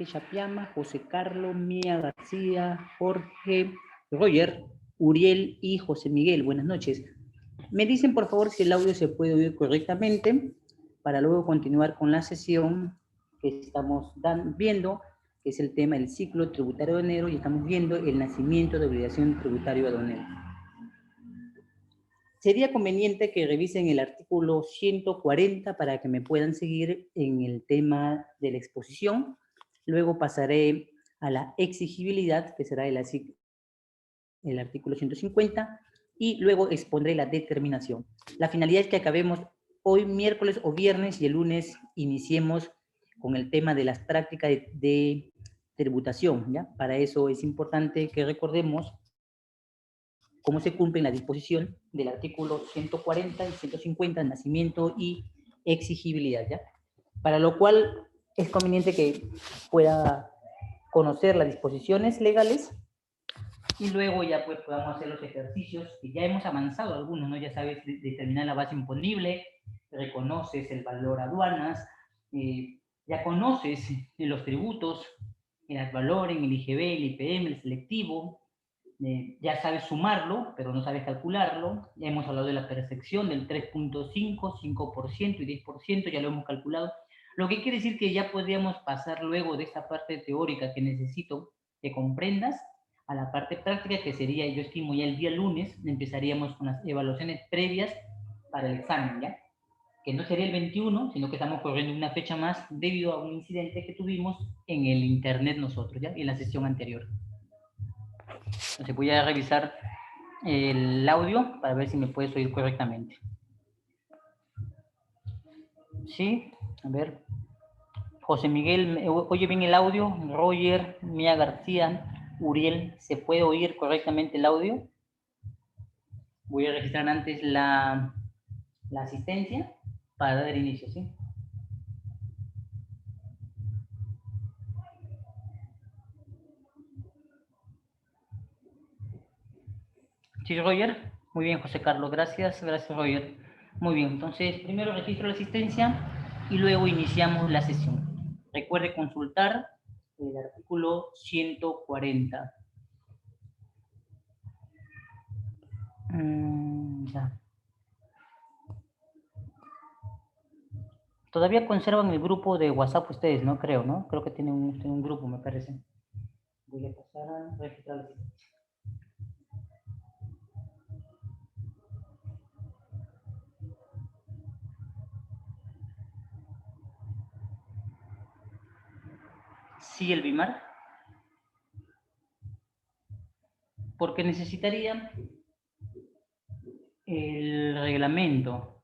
Enrique Chapiama, José Carlos, Mía García, Jorge, Roger, Uriel y José Miguel. Buenas noches. Me dicen, por favor, si el audio se puede oír correctamente para luego continuar con la sesión que estamos viendo, que es el tema del ciclo tributario aduanero, y estamos viendo el nacimiento de obligación tributaria aduanera. Sería conveniente que revisen el artículo 140 para que me puedan seguir en el tema de la exposición. Luego pasaré a la exigibilidad, que será el artículo 150, y luego expondré la determinación. La finalidad es que acabemos hoy miércoles o viernes y el lunes iniciemos con el tema de las prácticas de tributación, ¿ya? Para eso es importante que recordemos cómo se cumplen la disposición del artículo 140 y 150, nacimiento y exigibilidad, ¿ya? Para lo cual es conveniente que pueda conocer las disposiciones legales y luego ya pues podamos hacer los ejercicios que ya hemos avanzado algunos, ¿no? Ya sabes determinar la base imponible, reconoces el valor aduanas, ya conoces los tributos, el ad valorem, el IGB, el IPM, el selectivo, ya sabes sumarlo, pero no sabes calcularlo. Ya hemos hablado de la percepción del 3.5, 5% y 10%, ya lo hemos calculado. Lo que quiere decir que ya podríamos pasar luego de esta parte teórica que necesito que comprendas a la parte práctica, que sería, yo estimo ya el día lunes, empezaríamos con las evaluaciones previas para el examen, ¿ya? Que no sería el 21, sino que estamos corriendo una fecha más debido a un incidente que tuvimos en el internet nosotros, ¿ya? En la sesión anterior. Entonces voy a revisar el audio para ver si me puedes oír correctamente. ¿Sí? A ver. José Miguel, ¿oye bien el audio? Roger, Mía García, Uriel, ¿se puede oír correctamente el audio? Voy a registrar antes la asistencia para dar inicio, ¿sí? Sí, Roger. Muy bien, José Carlos. Gracias, gracias, Roger. Muy bien, entonces primero registro la asistencia y luego iniciamos la sesión. Recuerde consultar el artículo 140. Ya. Todavía conservan el grupo de WhatsApp ustedes, ¿no? Creo, ¿no? Creo que tienen un grupo, me parece. Voy a pasar a registrar la asistencia. Sí, el BIMAR. Porque necesitaría el reglamento.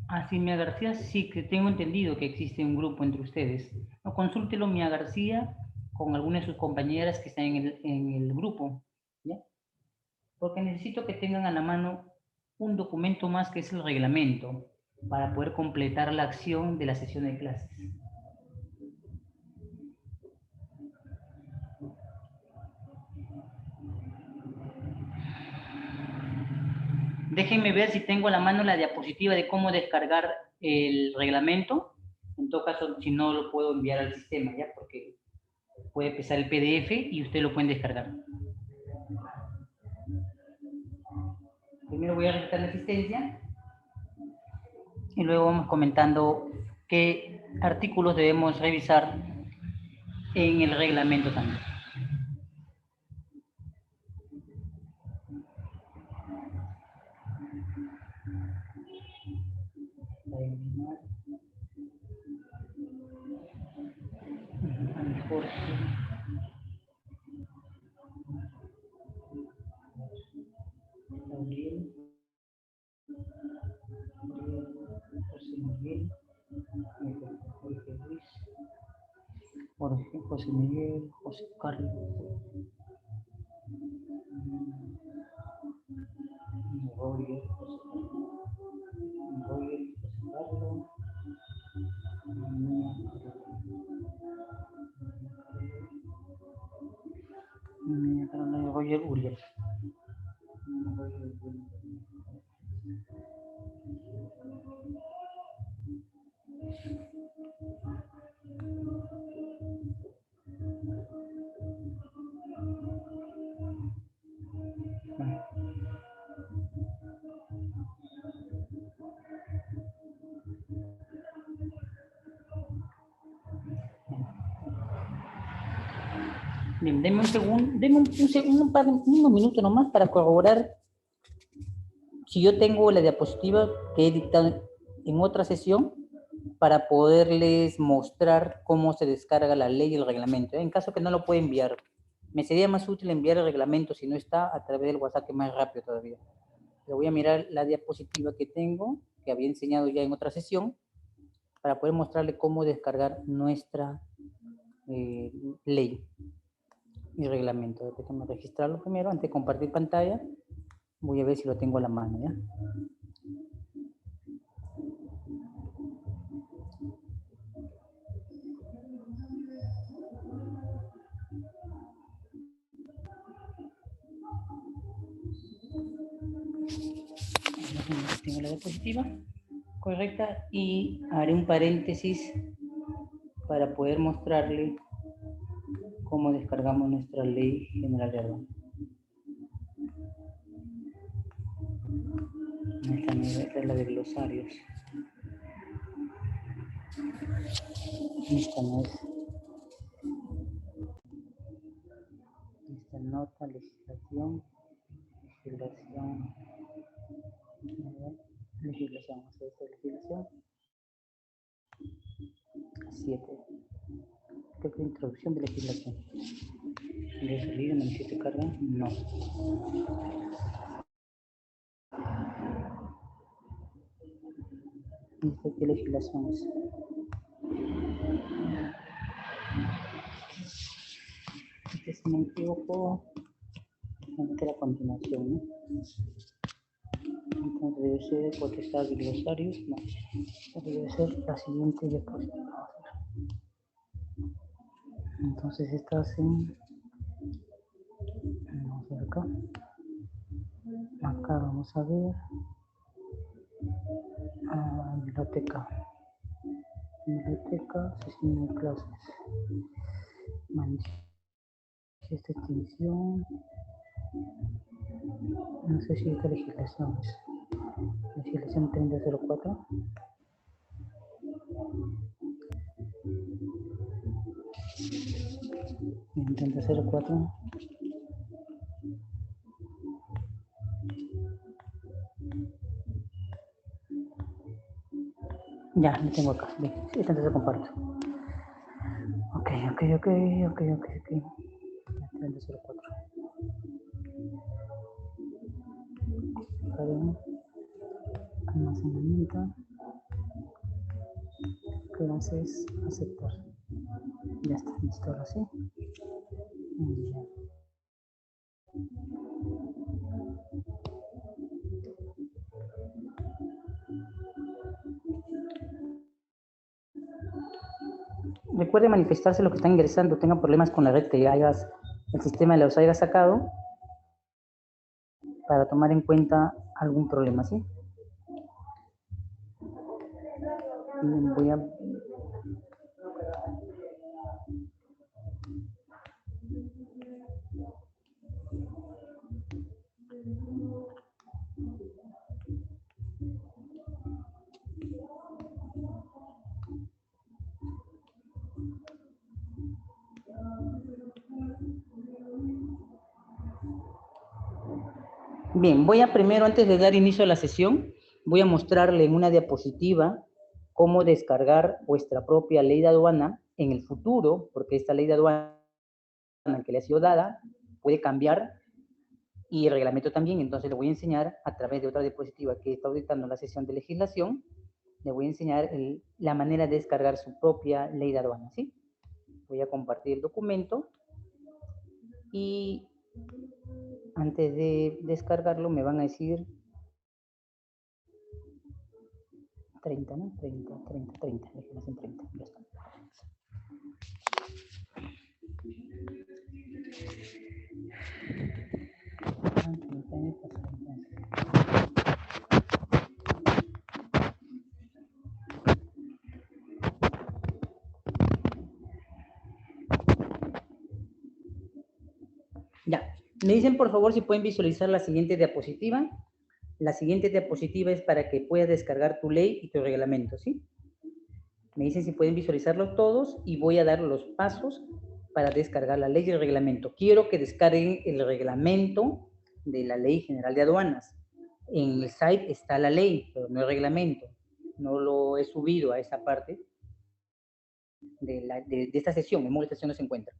Así, Mía García, sí que tengo entendido que existe un grupo entre ustedes. No, consúltelo, Mía García, con algunas de sus compañeras que están en el grupo, ¿ya? Porque necesito que tengan a la mano un documento más que es el reglamento, para poder completar la acción de la sesión de clases. Déjenme ver si tengo a la mano la diapositiva de cómo descargar el reglamento. En todo caso, si no, lo puedo enviar al sistema, ¿ya? Porque puede pesar el PDF y ustedes lo pueden descargar. Primero voy a registrar la asistencia y luego vamos comentando qué artículos debemos revisar en el reglamento también. Jorge, José Miguel, José Carlos, Roger, José Carlos, Roger Uriel. Bien, denme un segundo, denme unos minutos nomás para corroborar si yo tengo la diapositiva que he dictado en otra sesión para poderles mostrar cómo se descarga la ley y el reglamento. En caso que no lo pueda enviar, me sería más útil enviar el reglamento si no está a través del WhatsApp, que es más rápido todavía. Le voy a mirar la diapositiva que tengo, que había enseñado ya en otra sesión, para poder mostrarle cómo descargar nuestra ley y reglamento. Déjenme registrarlo primero antes de compartir pantalla. Voy a ver si lo tengo a la mano, ¿ya? Tengo la diapositiva correcta y haré un paréntesis para poder mostrarle cómo descargamos nuestra ley general de aduana. Esta es la de glosarios. Esta no es. Esta nota, legislación, legislación, esta legislación. 7. Creo que introducción de legislación. ¿De salida, manifiesto de carga? No. Dice qué legislación es. Si me equivoco, a continuación, ¿no? Entonces debe ser potestad de glosarios. No. Debe ser la siguiente diapositiva. Entonces estás en. Vamos a ver acá. Acá vamos a ver. Biblioteca. Biblioteca, sesión de clases. Esta extinción. No sé si esta legislación es. Legislación 3004. En 3004. Ya, lo tengo acá. Bien, entonces lo comparto. Ok. 3004. Almacenamiento. Clases, aceptar. Ya está, listo ahora sí. Ya. Recuerde manifestarse los que están ingresando, tengan problemas con la red, que el sistema los haya sacado, para tomar en cuenta algún problema, ¿sí? Voy a... Bien, voy a primero, antes de dar inicio a la sesión, voy a mostrarle en una diapositiva cómo descargar vuestra propia ley de aduana en el futuro, porque esta ley de aduana que le ha sido dada puede cambiar, y el reglamento también. Entonces le voy a enseñar a través de otra diapositiva que está auditando la sesión de legislación, le voy a enseñar la manera de descargar su propia ley de aduana, ¿sí? Voy a compartir el documento y antes de descargarlo me van a decir 30, ¿no? 30, legislación 30, ya está. Ya, me dicen por favor si pueden visualizar la siguiente diapositiva. La siguiente diapositiva es para que puedas descargar tu ley y tu reglamento, ¿sí? Me dicen si pueden visualizarlos todos y voy a dar los pasos para descargar la ley y el reglamento. Quiero que descarguen el reglamento de la Ley General de Aduanas. En el site está la ley, pero no el reglamento. No lo he subido a esa parte de esta sesión. En modo sesión no se encuentra.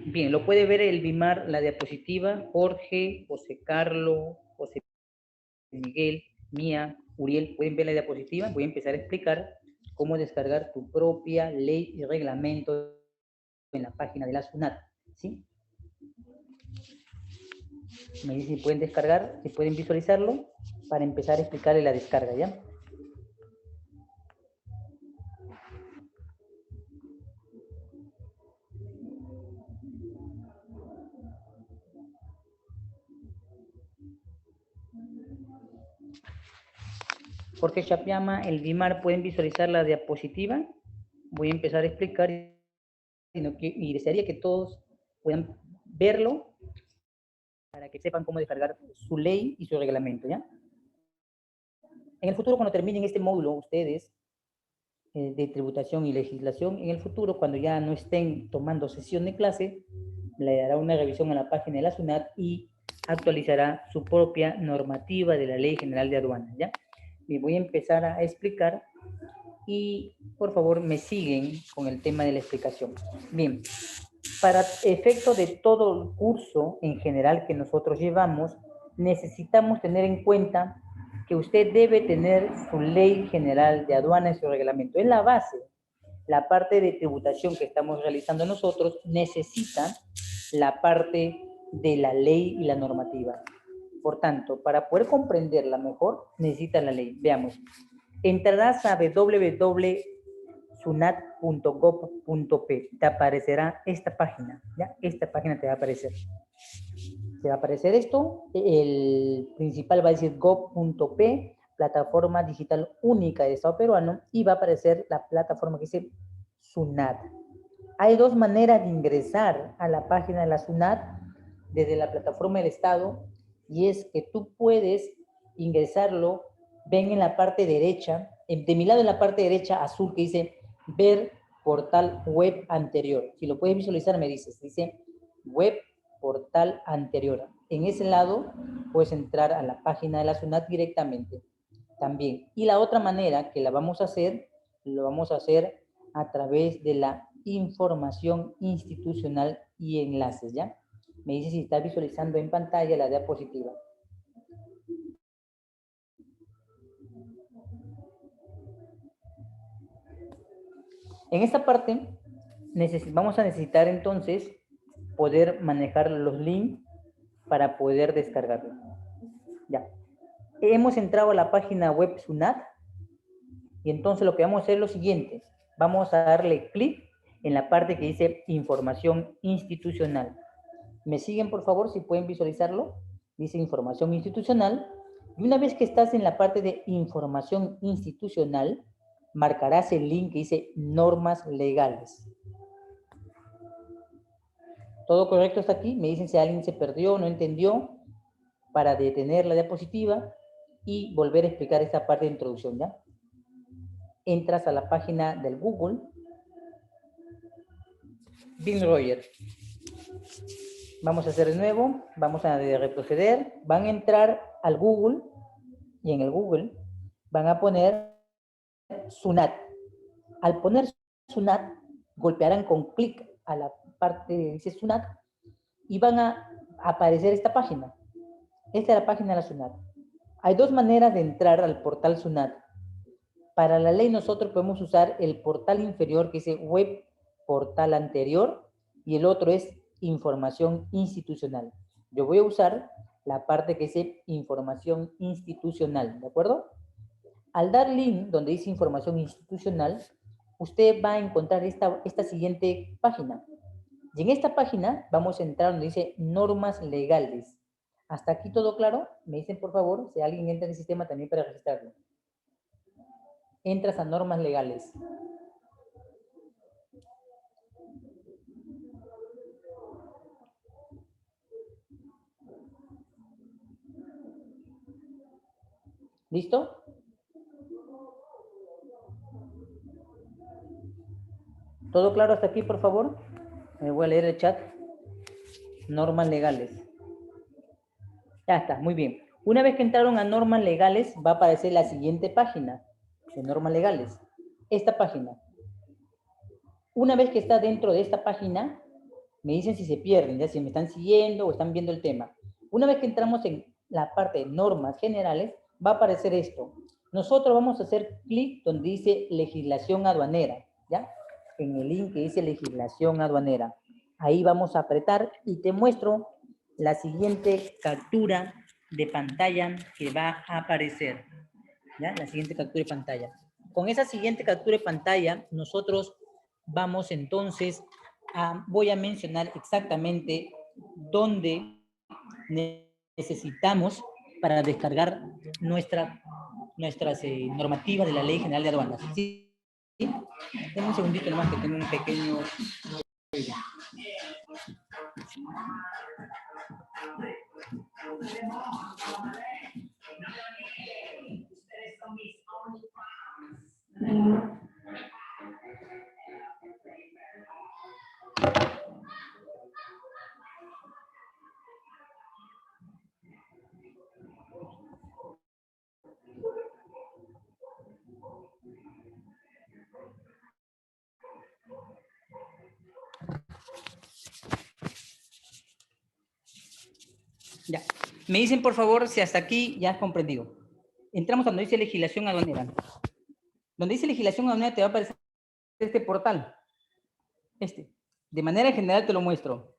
Bien, lo puede ver el BIMAR, la diapositiva, Jorge, José Carlos, José Miguel, Mía, Uriel, pueden ver la diapositiva. Voy a empezar a explicar cómo descargar tu propia ley y reglamento en la página de la SUNAT, ¿sí? Me dicen si pueden descargar, si pueden visualizarlo, para empezar a explicarle la descarga, ¿ya? Jorge Chapiama, el BIMAR, ¿pueden visualizar la diapositiva? Voy a empezar a explicar y desearía que todos puedan verlo para que sepan cómo descargar su ley y su reglamento, ¿ya? En el futuro, cuando terminen este módulo, ustedes, de tributación y legislación, en el futuro, cuando ya no estén tomando sesión de clase, le dará una revisión a la página de la SUNAT y actualizará su propia normativa de la Ley General de Aduanas, ¿ya? Y voy a empezar a explicar y, por favor, me siguen con el tema de la explicación. Bien, para efecto de todo el curso en general que nosotros llevamos, necesitamos tener en cuenta que usted debe tener su Ley General de Aduanas y su reglamento. Es la base. La parte de tributación que estamos realizando nosotros necesita la parte de la ley y la normativa. Por tanto, para poder comprenderla mejor, necesita la ley. Veamos. Entrarás a www.sunat.gov.p. Te aparecerá esta página, ¿ya? Esta página te va a aparecer. Te va a aparecer esto. El principal va a decir gov.p, plataforma digital única de Estado peruano, y va a aparecer la plataforma que dice SUNAT. Hay dos maneras de ingresar a la página de la SUNAT desde la plataforma del Estado, y es que tú puedes ingresarlo, ven en la parte derecha, de mi lado en la parte derecha azul que dice ver portal web anterior. Si lo puedes visualizar me dices, dice web portal anterior. En ese lado puedes entrar a la página de la SUNAT directamente también. Y la otra manera que la vamos a hacer, lo vamos a hacer a través de la información institucional y enlaces, ¿ya? Me dice si está visualizando en pantalla la diapositiva. En esta parte vamos a necesitar entonces poder manejar los links para poder descargarlo. Ya. Hemos entrado a la página web SUNAT y entonces lo que vamos a hacer es lo siguiente. Vamos a darle clic en la parte que dice información institucional. ¿Me siguen, por favor, si pueden visualizarlo? Dice información institucional. Y una vez que estás en la parte de información institucional, marcarás el link que dice normas legales. ¿Todo correcto hasta aquí? Me dicen si alguien se perdió, no entendió, para detener la diapositiva y volver a explicar esta parte de introducción, ¿ya? Entras a la página del Google. Bing Roger. Vamos a hacer de nuevo, vamos a retroceder, van a entrar al Google y en el Google van a poner SUNAT. Al poner SUNAT, golpearán con clic a la parte que dice SUNAT y van a aparecer esta página. Esta es la página de la SUNAT. Hay dos maneras de entrar al portal SUNAT. Para la ley nosotros podemos usar el portal inferior que dice web portal anterior y el otro es información institucional. Yo voy a usar la parte que dice información institucional, ¿de acuerdo? Al dar link donde dice información institucional, usted va a encontrar esta siguiente página. Y en esta página vamos a entrar donde dice normas legales. ¿Hasta aquí todo claro? Me dicen por favor, si alguien entra en el sistema también para registrarlo. Entras a normas legales. ¿Listo? ¿Todo claro hasta aquí, por favor? Me voy a leer el chat. Normas legales. Ya está, muy bien. Una vez que entraron a normas legales, va a aparecer la siguiente página de normas legales. Esta página. Una vez que está dentro de esta página, me dicen si se pierden, ya si me están siguiendo o están viendo el tema. Una vez que entramos en la parte de normas generales, va a aparecer esto. Nosotros vamos a hacer clic donde dice legislación aduanera, ¿ya? En el link que dice legislación aduanera. Ahí vamos a apretar y te muestro la siguiente captura de pantalla que va a aparecer, ¿ya? La siguiente captura de pantalla. Con esa siguiente captura de pantalla, nosotros vamos entonces voy a mencionar exactamente dónde necesitamos para descargar nuestras normativas de la Ley General de Aduanas. ¿Sí? Denme un segundito nomás que tengo un pequeño... Ya. Me dicen, por favor, si hasta aquí ya has comprendido. Entramos a donde dice legislación aduanera. Donde dice legislación aduanera te va a aparecer este portal. De manera general te lo muestro.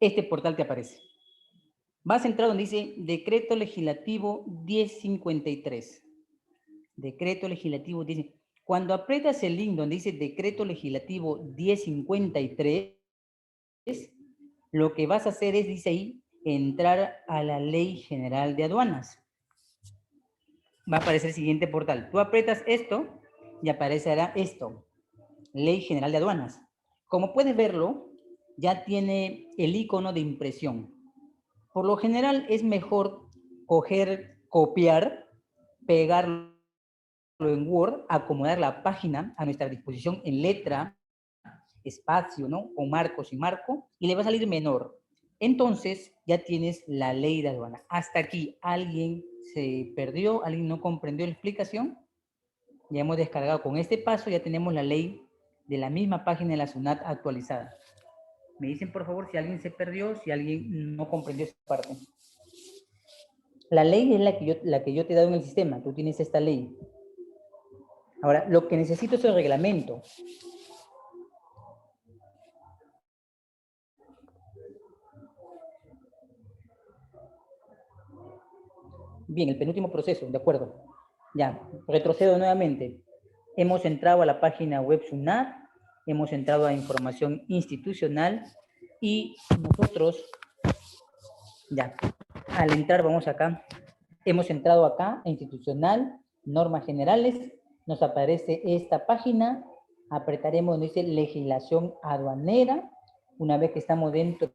Este portal te aparece. Vas a entrar donde dice Decreto Legislativo 1053. Decreto Legislativo 10. Cuando aprietas el link donde dice Decreto Legislativo 1053, lo que vas a hacer es, dice ahí, entrar a la Ley General de Aduanas. Va a aparecer el siguiente portal. Tú aprietas esto y aparecerá esto. Ley General de Aduanas. Como puedes verlo, ya tiene el icono de impresión. Por lo general es mejor copiar, pegarlo en Word, acomodar la página a nuestra disposición en letra, espacio, ¿no? Con marco, sin marco, y le va a salir menor. Entonces ya tienes la ley de aduana. Hasta aquí, ¿alguien se perdió? ¿Alguien no comprendió la explicación? Ya hemos descargado. Con este paso ya tenemos la ley de la misma página de la SUNAT actualizada. Me dicen, por favor, si alguien se perdió, si alguien no comprendió esta parte. La ley es la que yo te he dado en el sistema. Tú tienes esta ley. Ahora, lo que necesito es el reglamento. Bien, el penúltimo proceso, de acuerdo. Ya, retrocedo nuevamente. Hemos entrado a la página web SUNAT, hemos entrado a información institucional y nosotros, ya, al entrar vamos acá, hemos entrado acá a institucional, normas generales, nos aparece esta página, apretaremos donde dice legislación aduanera, una vez que estamos dentro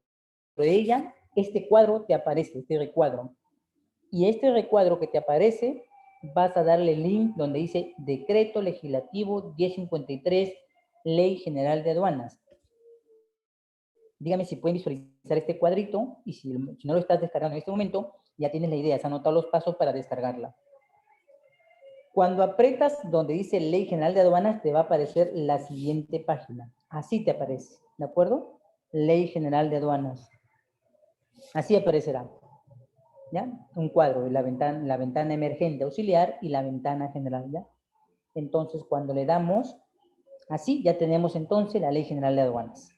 de ella, este cuadro te aparece, este recuadro. Y este recuadro que te aparece, vas a darle link donde dice Decreto Legislativo 1053, Ley General de Aduanas. Dígame si pueden visualizar este cuadrito y si no lo estás descargando en este momento, ya tienes la idea, has anotado los pasos para descargarla. Cuando aprietas donde dice Ley General de Aduanas, te va a aparecer la siguiente página. Así te aparece, ¿de acuerdo? Ley General de Aduanas. Así aparecerá. ¿Ya? Un cuadro de la ventana emergente auxiliar y la ventana general, ¿ya? Entonces, cuando le damos así, ya tenemos entonces la Ley General de Aduanas.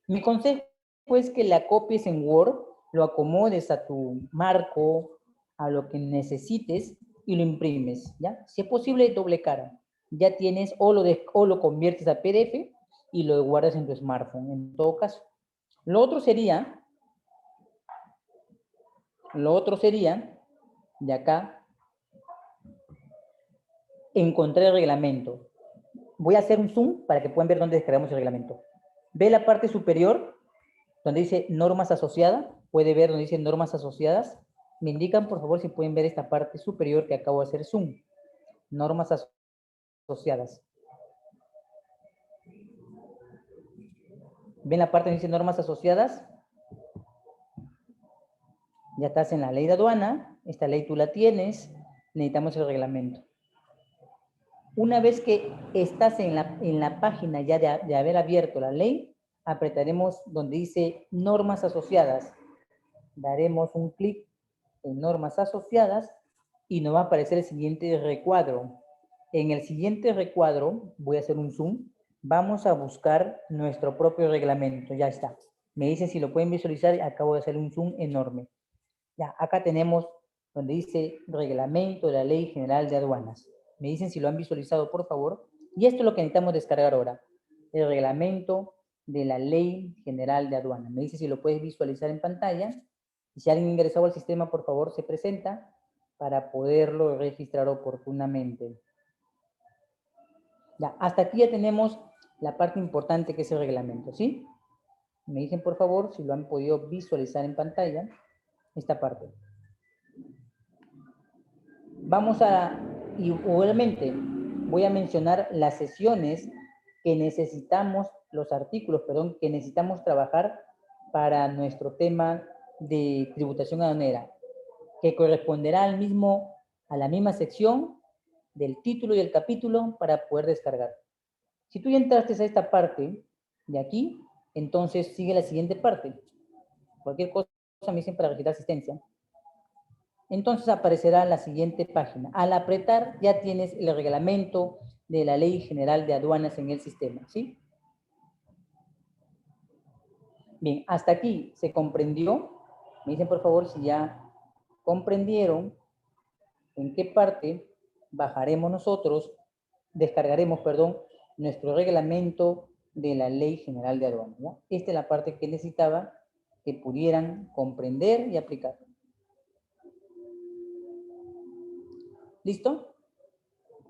Mi consejo es que la copies en Word, lo acomodes a tu marco, a lo que necesites y lo imprimes, ¿ya? Si es posible, doble cara. Ya tienes, o lo conviertes a PDF y lo guardas en tu smartphone, en todo caso. Lo otro sería, de acá, encontré el reglamento. Voy a hacer un zoom para que puedan ver dónde descargamos el reglamento. Ve la parte superior, donde dice normas asociadas. Puede ver donde dice normas asociadas. Me indican, por favor, si pueden ver esta parte superior que acabo de hacer zoom. Normas asociadas. ¿Ven la parte donde dice normas asociadas? Ya estás en la ley de aduana, esta ley tú la tienes, necesitamos el reglamento. Una vez que estás en la página ya de haber abierto la ley, apretaremos donde dice normas asociadas. Daremos un clic en normas asociadas y nos va a aparecer el siguiente recuadro. En el siguiente recuadro, voy a hacer un zoom, vamos a buscar nuestro propio reglamento. Ya está. Me dicen si lo pueden visualizar, acabo de hacer un zoom enorme. Ya, acá tenemos donde dice reglamento de la Ley General de Aduanas. Me dicen si lo han visualizado, por favor. Y esto es lo que necesitamos descargar ahora. El reglamento de la Ley General de Aduanas. Me dice si lo puedes visualizar en pantalla. Y si alguien ingresado al sistema, por favor, se presenta para poderlo registrar oportunamente. Ya, hasta aquí ya tenemos la parte importante que es el reglamento, ¿sí? Me dicen, por favor, si lo han podido visualizar en pantalla, esta parte. Vamos a, igualmente, voy a mencionar las sesiones que necesitamos, los artículos, perdón, que necesitamos trabajar para nuestro tema de tributación aduanera, que corresponderá a la misma sección del título y el capítulo para poder descargar. Si tú ya entraste a esta parte de aquí, entonces sigue la siguiente parte. Cualquier cosa me dicen para registrar asistencia. Entonces aparecerá la siguiente página. Al apretar ya tienes el reglamento de la Ley General de Aduanas en el sistema, ¿sí? Bien, hasta aquí se comprendió. Me dicen por favor si ya comprendieron en qué parte bajaremos nosotros, descargaremos, perdón, nuestro reglamento de la Ley General de Aduanas, ¿ya? Esta es la parte que necesitaba que pudieran comprender y aplicar. ¿Listo?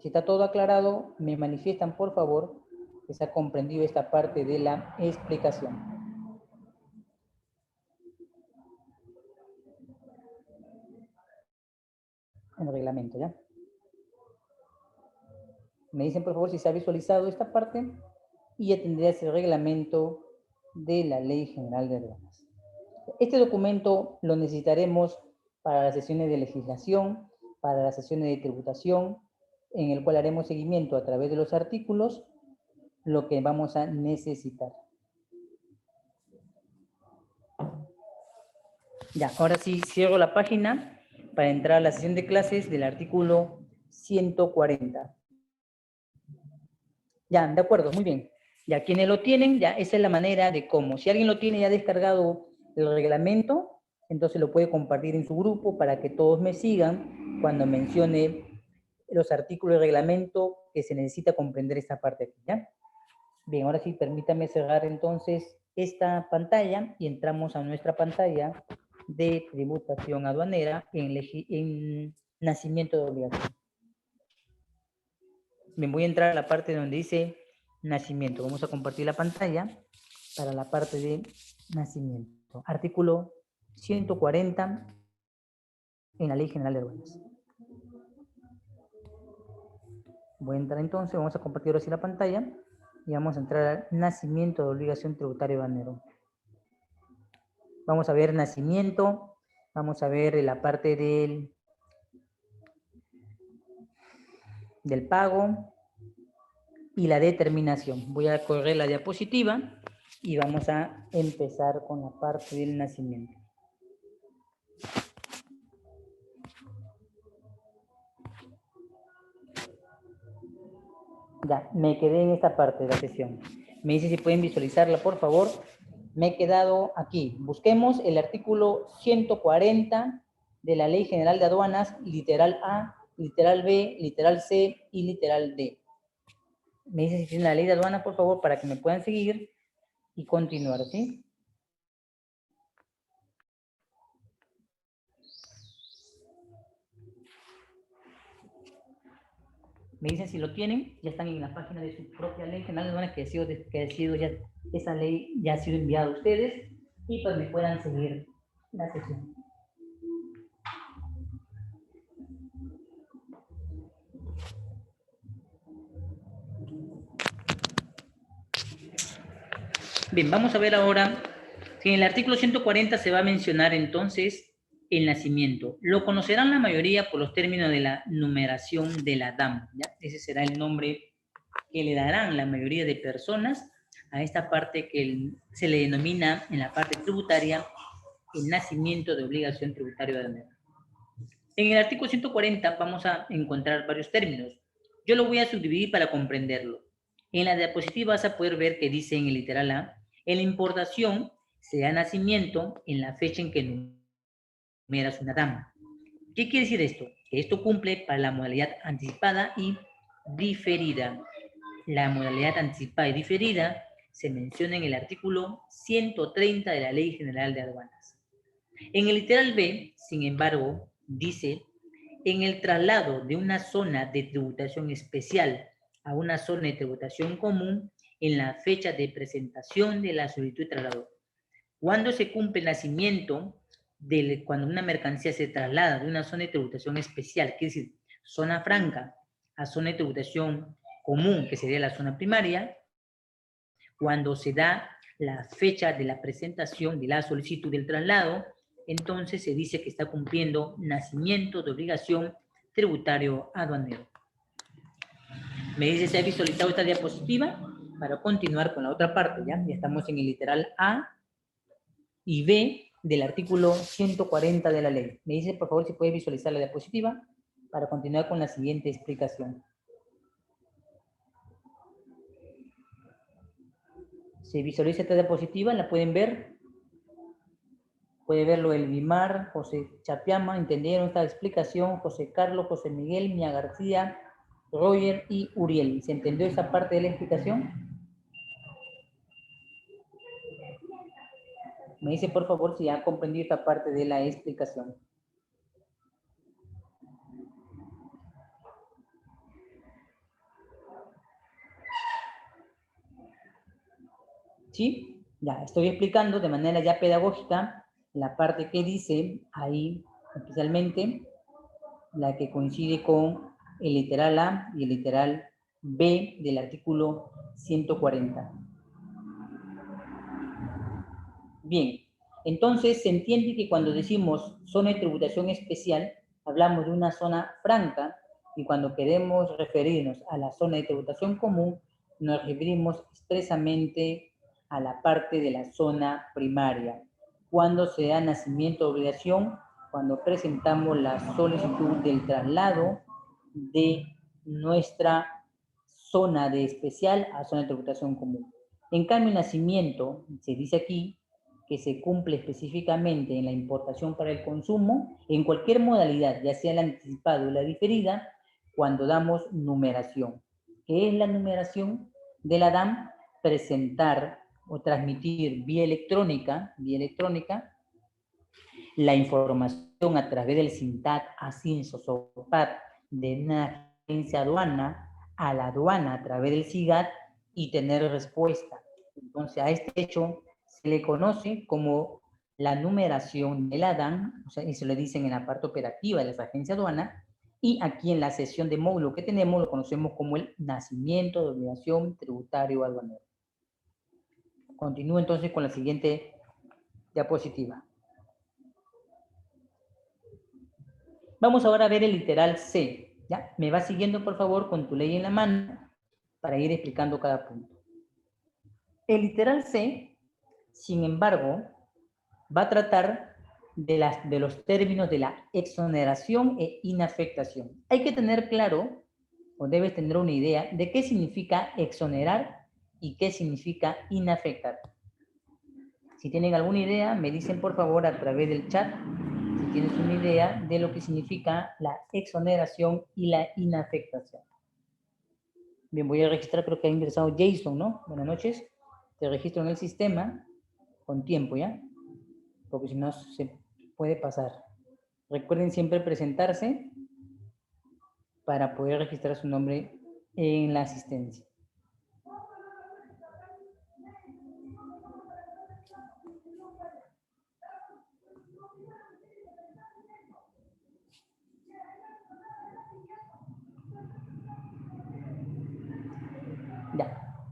Si está todo aclarado, me manifiestan, por favor, que se ha comprendido esta parte de la explicación. El reglamento, ¿ya? Me dicen, por favor, si se ha visualizado esta parte y ya tendrías el reglamento de la Ley General de Aduanas. Este documento lo necesitaremos para las sesiones de legislación, para las sesiones de tributación, en el cual haremos seguimiento a través de los artículos, lo que vamos a necesitar. Ya, ahora sí cierro la página para entrar a la sesión de clases del artículo 140. Ya, de acuerdo, muy bien. Ya, quienes lo tienen, ya esa es la manera de cómo. Si alguien lo tiene ya descargado el reglamento, entonces lo puede compartir en su grupo para que todos me sigan cuando mencione los artículos de reglamento que se necesita comprender esta parte aquí, ¿ya? Bien, ahora sí, permítame cerrar entonces esta pantalla y entramos a nuestra pantalla de tributación aduanera en nacimiento de obligación. Bien, voy a entrar a la parte donde dice nacimiento. Vamos a compartir la pantalla para la parte de nacimiento. Artículo 140 en la Ley General de Aduanas. Voy a entrar entonces, vamos a compartir ahora sí la pantalla y vamos a entrar al nacimiento de obligación tributaria aduanero. Vamos a ver nacimiento, vamos a ver la parte del pago y la determinación. Voy a correr la diapositiva y vamos a empezar con la parte del nacimiento. Ya, me quedé en esta parte de la sesión. Me dice si pueden visualizarla, por favor. Me he quedado aquí. Busquemos el artículo 140 de la Ley General de Aduanas, literal A, literal B, literal C y literal D. Me dice si tienen la Ley de Aduanas, por favor, para que me puedan seguir y continuar, ¿sí? Me dicen si lo tienen, ya están en la página de su propia Ley General de Aduanas esa ley ya ha sido enviada a ustedes y pues me puedan seguir la sesión. Bien, vamos a ver ahora que en el artículo 140 se va a mencionar entonces el nacimiento. Lo conocerán la mayoría por los términos de la numeración de la DAM, ¿ya? Ese será el nombre que le darán la mayoría de personas a esta parte que se le denomina en la parte tributaria el nacimiento de obligación tributaria aduanera. En el artículo 140 vamos a encontrar varios términos. Yo lo voy a subdividir para comprenderlo. En la diapositiva vas a poder ver que dice en el literal A, en la importación se da nacimiento en la fecha en que numeras una dama. ¿Qué quiere decir esto? Que esto cumple para la modalidad anticipada y diferida. La modalidad anticipada y diferida se menciona en el artículo 130 de la Ley General de Aduanas. En el literal B, sin embargo, dice, en el traslado de una zona de tributación especial a una zona de tributación común en la fecha de presentación de la solicitud de traslado. Cuando se cumple el nacimiento, cuando una mercancía se traslada de una zona de tributación especial, quiere decir, zona franca a zona de tributación común, que sería la zona primaria, cuando se da la fecha de la presentación de la solicitud del traslado, entonces se dice que está cumpliendo nacimiento de obligación tributario aduanero. Me dice si ha visualizado esta diapositiva para continuar con la otra parte, ¿ya? Ya estamos en el literal A y B del artículo 140 de la ley. Me dice, por favor, si puede visualizar la diapositiva para continuar con la siguiente explicación. Se visualiza esta diapositiva, la pueden ver. Puede verlo el Vimar, José Chapiama, ¿entendieron esta explicación? José Carlos, José Miguel, Mía García, Roger y Uriel. ¿Se entendió esa parte de la explicación? Me dice por favor si ha comprendido esta parte de la explicación. ¿Sí? Ya, estoy explicando de manera ya pedagógica la parte que dice ahí, especialmente la que coincide con el literal A y el literal B del artículo 140. Bien, entonces se entiende que cuando decimos zona de tributación especial, hablamos de una zona franca, y cuando queremos referirnos a la zona de tributación común, nos referimos expresamente a la parte de la zona primaria. Cuando se da nacimiento de obligación, cuando presentamos la solicitud del traslado de nuestra zona de especial a zona de tributación común. En cambio, el nacimiento, se dice aquí, que se cumple específicamente en la importación para el consumo, en cualquier modalidad, ya sea la anticipada o la diferida, cuando damos numeración. ¿Qué es la numeración de la DAM? Presentar o transmitir vía electrónica la información a través del SINTAT, ASINS o SOPAT de una agencia aduana a la aduana a través del SIGAT y tener respuesta. Entonces, a este hecho se le conoce como la numeración de la DAN, o sea, y se le dicen en la parte operativa de las agencias aduana, y aquí en la sesión de módulo que tenemos lo conocemos como el nacimiento de obligación tributario aduanero. Continúo entonces con la siguiente diapositiva. Vamos ahora a ver el literal C, ¿ya? Me vas siguiendo, por favor, con tu ley en la mano para ir explicando cada punto. El literal C, sin embargo, va a tratar de los términos de la exoneración e inafectación. Hay que tener claro, o debes tener una idea, de qué significa exonerar y qué significa inafectar. Si tienen alguna idea, me dicen por favor a través del chat si tienes una idea de lo que significa la exoneración y la inafectación. Bien, voy a registrar, creo que ha ingresado Jason, ¿no? Buenas noches. Te registro en el sistema con tiempo, ¿ya? Porque si no se puede pasar. Recuerden siempre presentarse para poder registrar su nombre en la asistencia. Ya.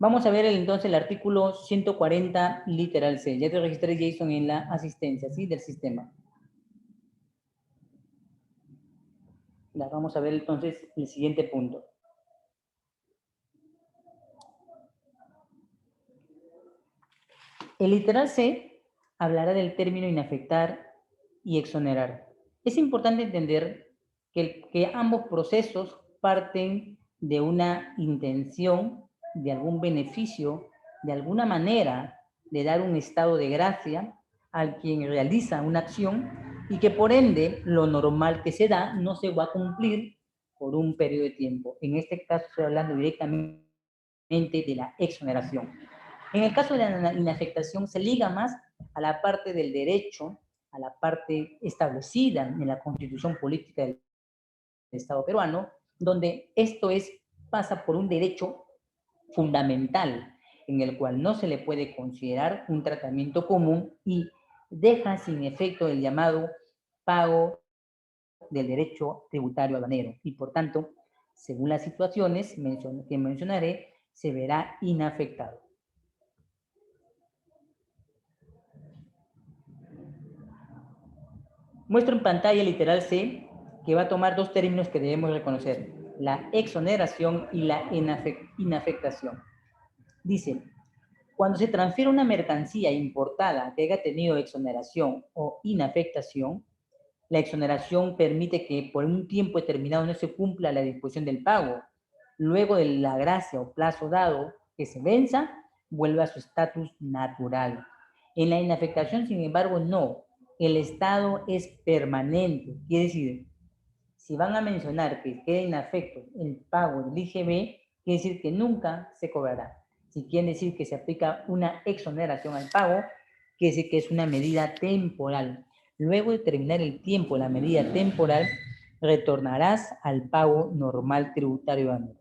Vamos a ver entonces el artículo 140, literal C. Ya te registré, Jason, en la asistencia, ¿sí? Del sistema. Ya, vamos a ver entonces el siguiente punto. El literal C hablará del término inafectar y exonerar. Es importante entender que ambos procesos parten de una intención, de algún beneficio, de alguna manera de dar un estado de gracia al quien realiza una acción y que por ende lo normal que se da no se va a cumplir por un periodo de tiempo. En este caso estoy hablando directamente de la exoneración. En el caso de la inafectación se liga más a la parte del derecho, a la parte establecida en la Constitución Política del Estado peruano, donde pasa por un derecho fundamental en el cual no se le puede considerar un tratamiento común y deja sin efecto el llamado pago del derecho tributario aduanero y por tanto, según las situaciones que mencionaré, se verá inafectado. Muestro en pantalla literal C que va a tomar dos términos que debemos reconocer, la exoneración y la inafectación. Dice, cuando se transfiere una mercancía importada que haya tenido exoneración o inafectación, la exoneración permite que por un tiempo determinado no se cumpla la disposición del pago. Luego de la gracia o plazo dado que se venza, vuelve a su estatus natural. En la inafectación, sin embargo, no. El estado es permanente. Quiere decir, si van a mencionar que queda inafecto el pago del IGB, quiere decir que nunca se cobrará. Si quieren decir que se aplica una exoneración al pago, quiere decir que es una medida temporal. Luego de terminar el tiempo, la medida temporal, retornarás al pago normal tributario anual.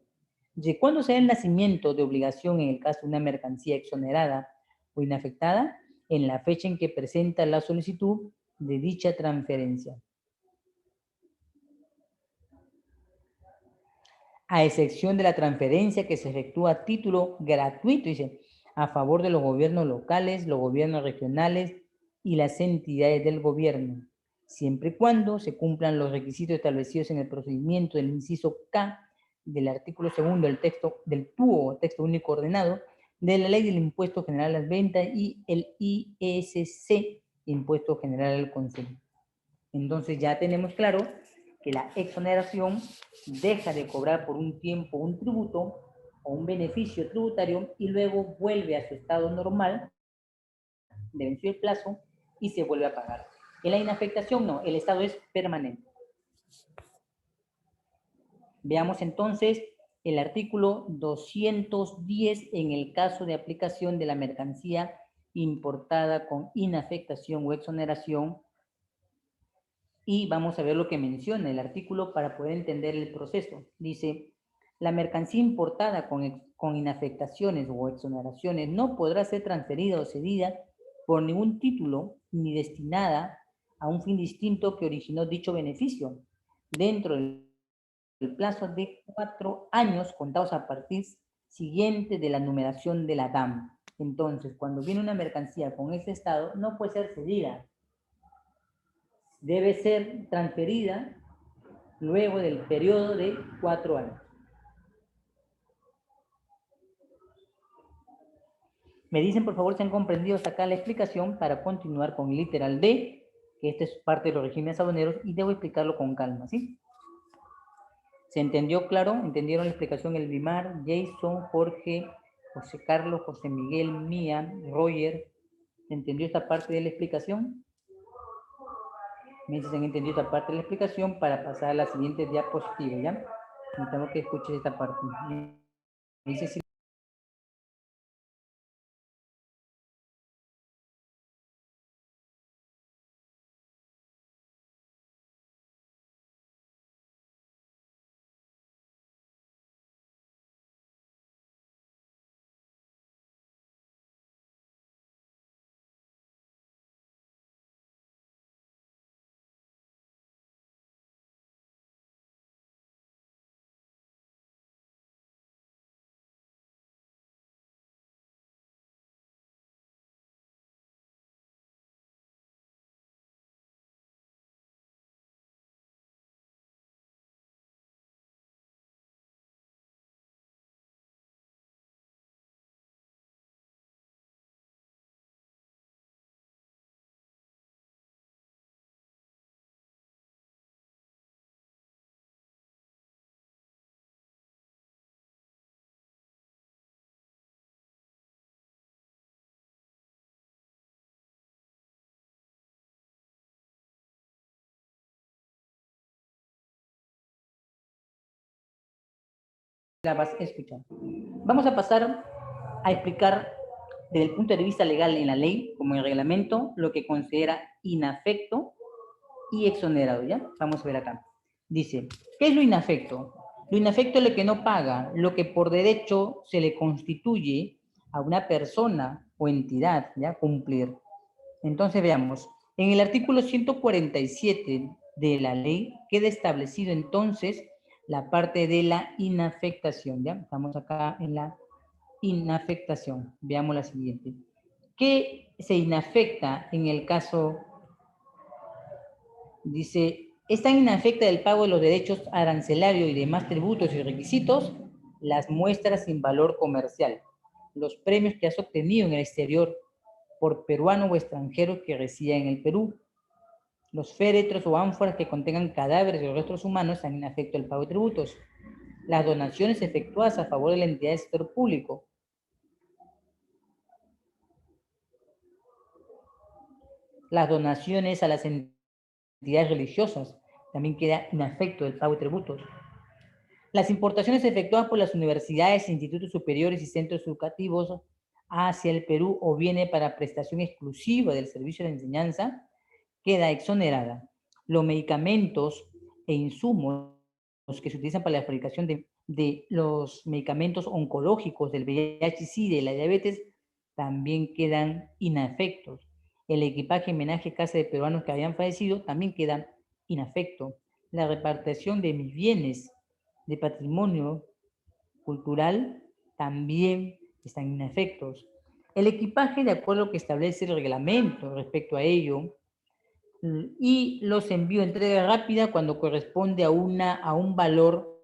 ¿De cuándo será el nacimiento de obligación en el caso de una mercancía exonerada o inafectada? En la fecha en que presenta la solicitud de dicha transferencia. A excepción de la transferencia que se efectúa a título gratuito, dice, a favor de los gobiernos locales, los gobiernos regionales y las entidades del gobierno, siempre y cuando se cumplan los requisitos establecidos en el procedimiento del inciso K del artículo segundo del texto del TUO, texto único ordenado, de la Ley del Impuesto General a las Ventas y el ISC, Impuesto General al Consumo. Entonces ya tenemos claro que la exoneración deja de cobrar por un tiempo un tributo o un beneficio tributario y luego vuelve a su estado normal, de venció el plazo y se vuelve a pagar. En la inafectación no, el estado es permanente. Veamos entonces el artículo 210 en el caso de aplicación de la mercancía importada con inafectación o exoneración. Y vamos a ver lo que menciona el artículo para poder entender el proceso. Dice, la mercancía importada con inafectaciones o exoneraciones no podrá ser transferida o cedida por ningún título ni destinada a un fin distinto que originó dicho beneficio dentro del plazo de 4 años contados a partir siguiente de la numeración de la DAM. Entonces, cuando viene una mercancía con ese estado, no puede ser cedida, debe ser transferida luego del periodo de 4 años. Me dicen, por favor, si han comprendido hasta acá la explicación para continuar con literal D, que esta es parte de los regímenes aduaneros, y debo explicarlo con calma, ¿sí? ¿Se entendió claro? ¿Entendieron la explicación el Bimar, Jason, Jorge, José Carlos, José Miguel, Mía, Roger? ¿Se entendió esta parte de la explicación? Me dicen, ¿han entendido esta parte de la explicación para pasar a la siguiente diapositiva, ya? Necesitamos que escuches esta parte. Me dice si la vas a escuchar. Vamos a pasar a explicar desde el punto de vista legal en la ley, como en el reglamento, lo que considera inafecto y exonerado, ¿ya? Vamos a ver acá. Dice, ¿qué es lo inafecto? Lo inafecto es lo que no paga, lo que por derecho se le constituye a una persona o entidad, ¿ya? Cumplir. Entonces veamos, en el artículo 147 de la ley queda establecido entonces la parte de la inafectación, ¿ya? Estamos acá en la inafectación. Veamos la siguiente. ¿Qué se inafecta en el caso? Dice, están inafecta del pago de los derechos arancelarios y demás tributos y requisitos las muestras sin valor comercial, los premios que has obtenido en el exterior por peruano o extranjero que resida en el Perú, los féretros o ánforas que contengan cadáveres o restos humanos están inafecto del pago de tributos, las donaciones efectuadas a favor de la entidad del sector público, las donaciones a las entidades religiosas, también queda inafecto del pago de tributos. Las importaciones efectuadas por las universidades, institutos superiores y centros educativos hacia el Perú o viene para prestación exclusiva del servicio de enseñanza, queda exonerada. Los medicamentos e insumos que se utilizan para la fabricación de los medicamentos oncológicos del VIH-Sida y la diabetes también quedan inafectos. El equipaje, homenaje, casa de peruanos que habían fallecido también queda inafecto. La repartición de mis bienes de patrimonio cultural también están inafectos. El equipaje, de acuerdo a lo que establece el reglamento respecto a ello, y los envío entrega rápida cuando corresponde a un valor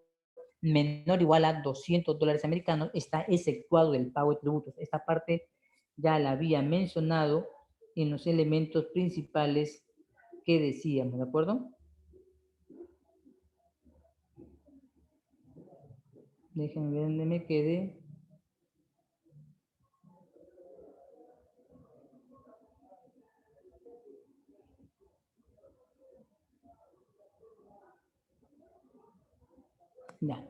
menor o igual a $200 americanos, está exceptuado del pago de tributos. Esta parte ya la había mencionado en los elementos principales que decíamos, ¿de acuerdo? Déjenme ver dónde me quedé. Ya.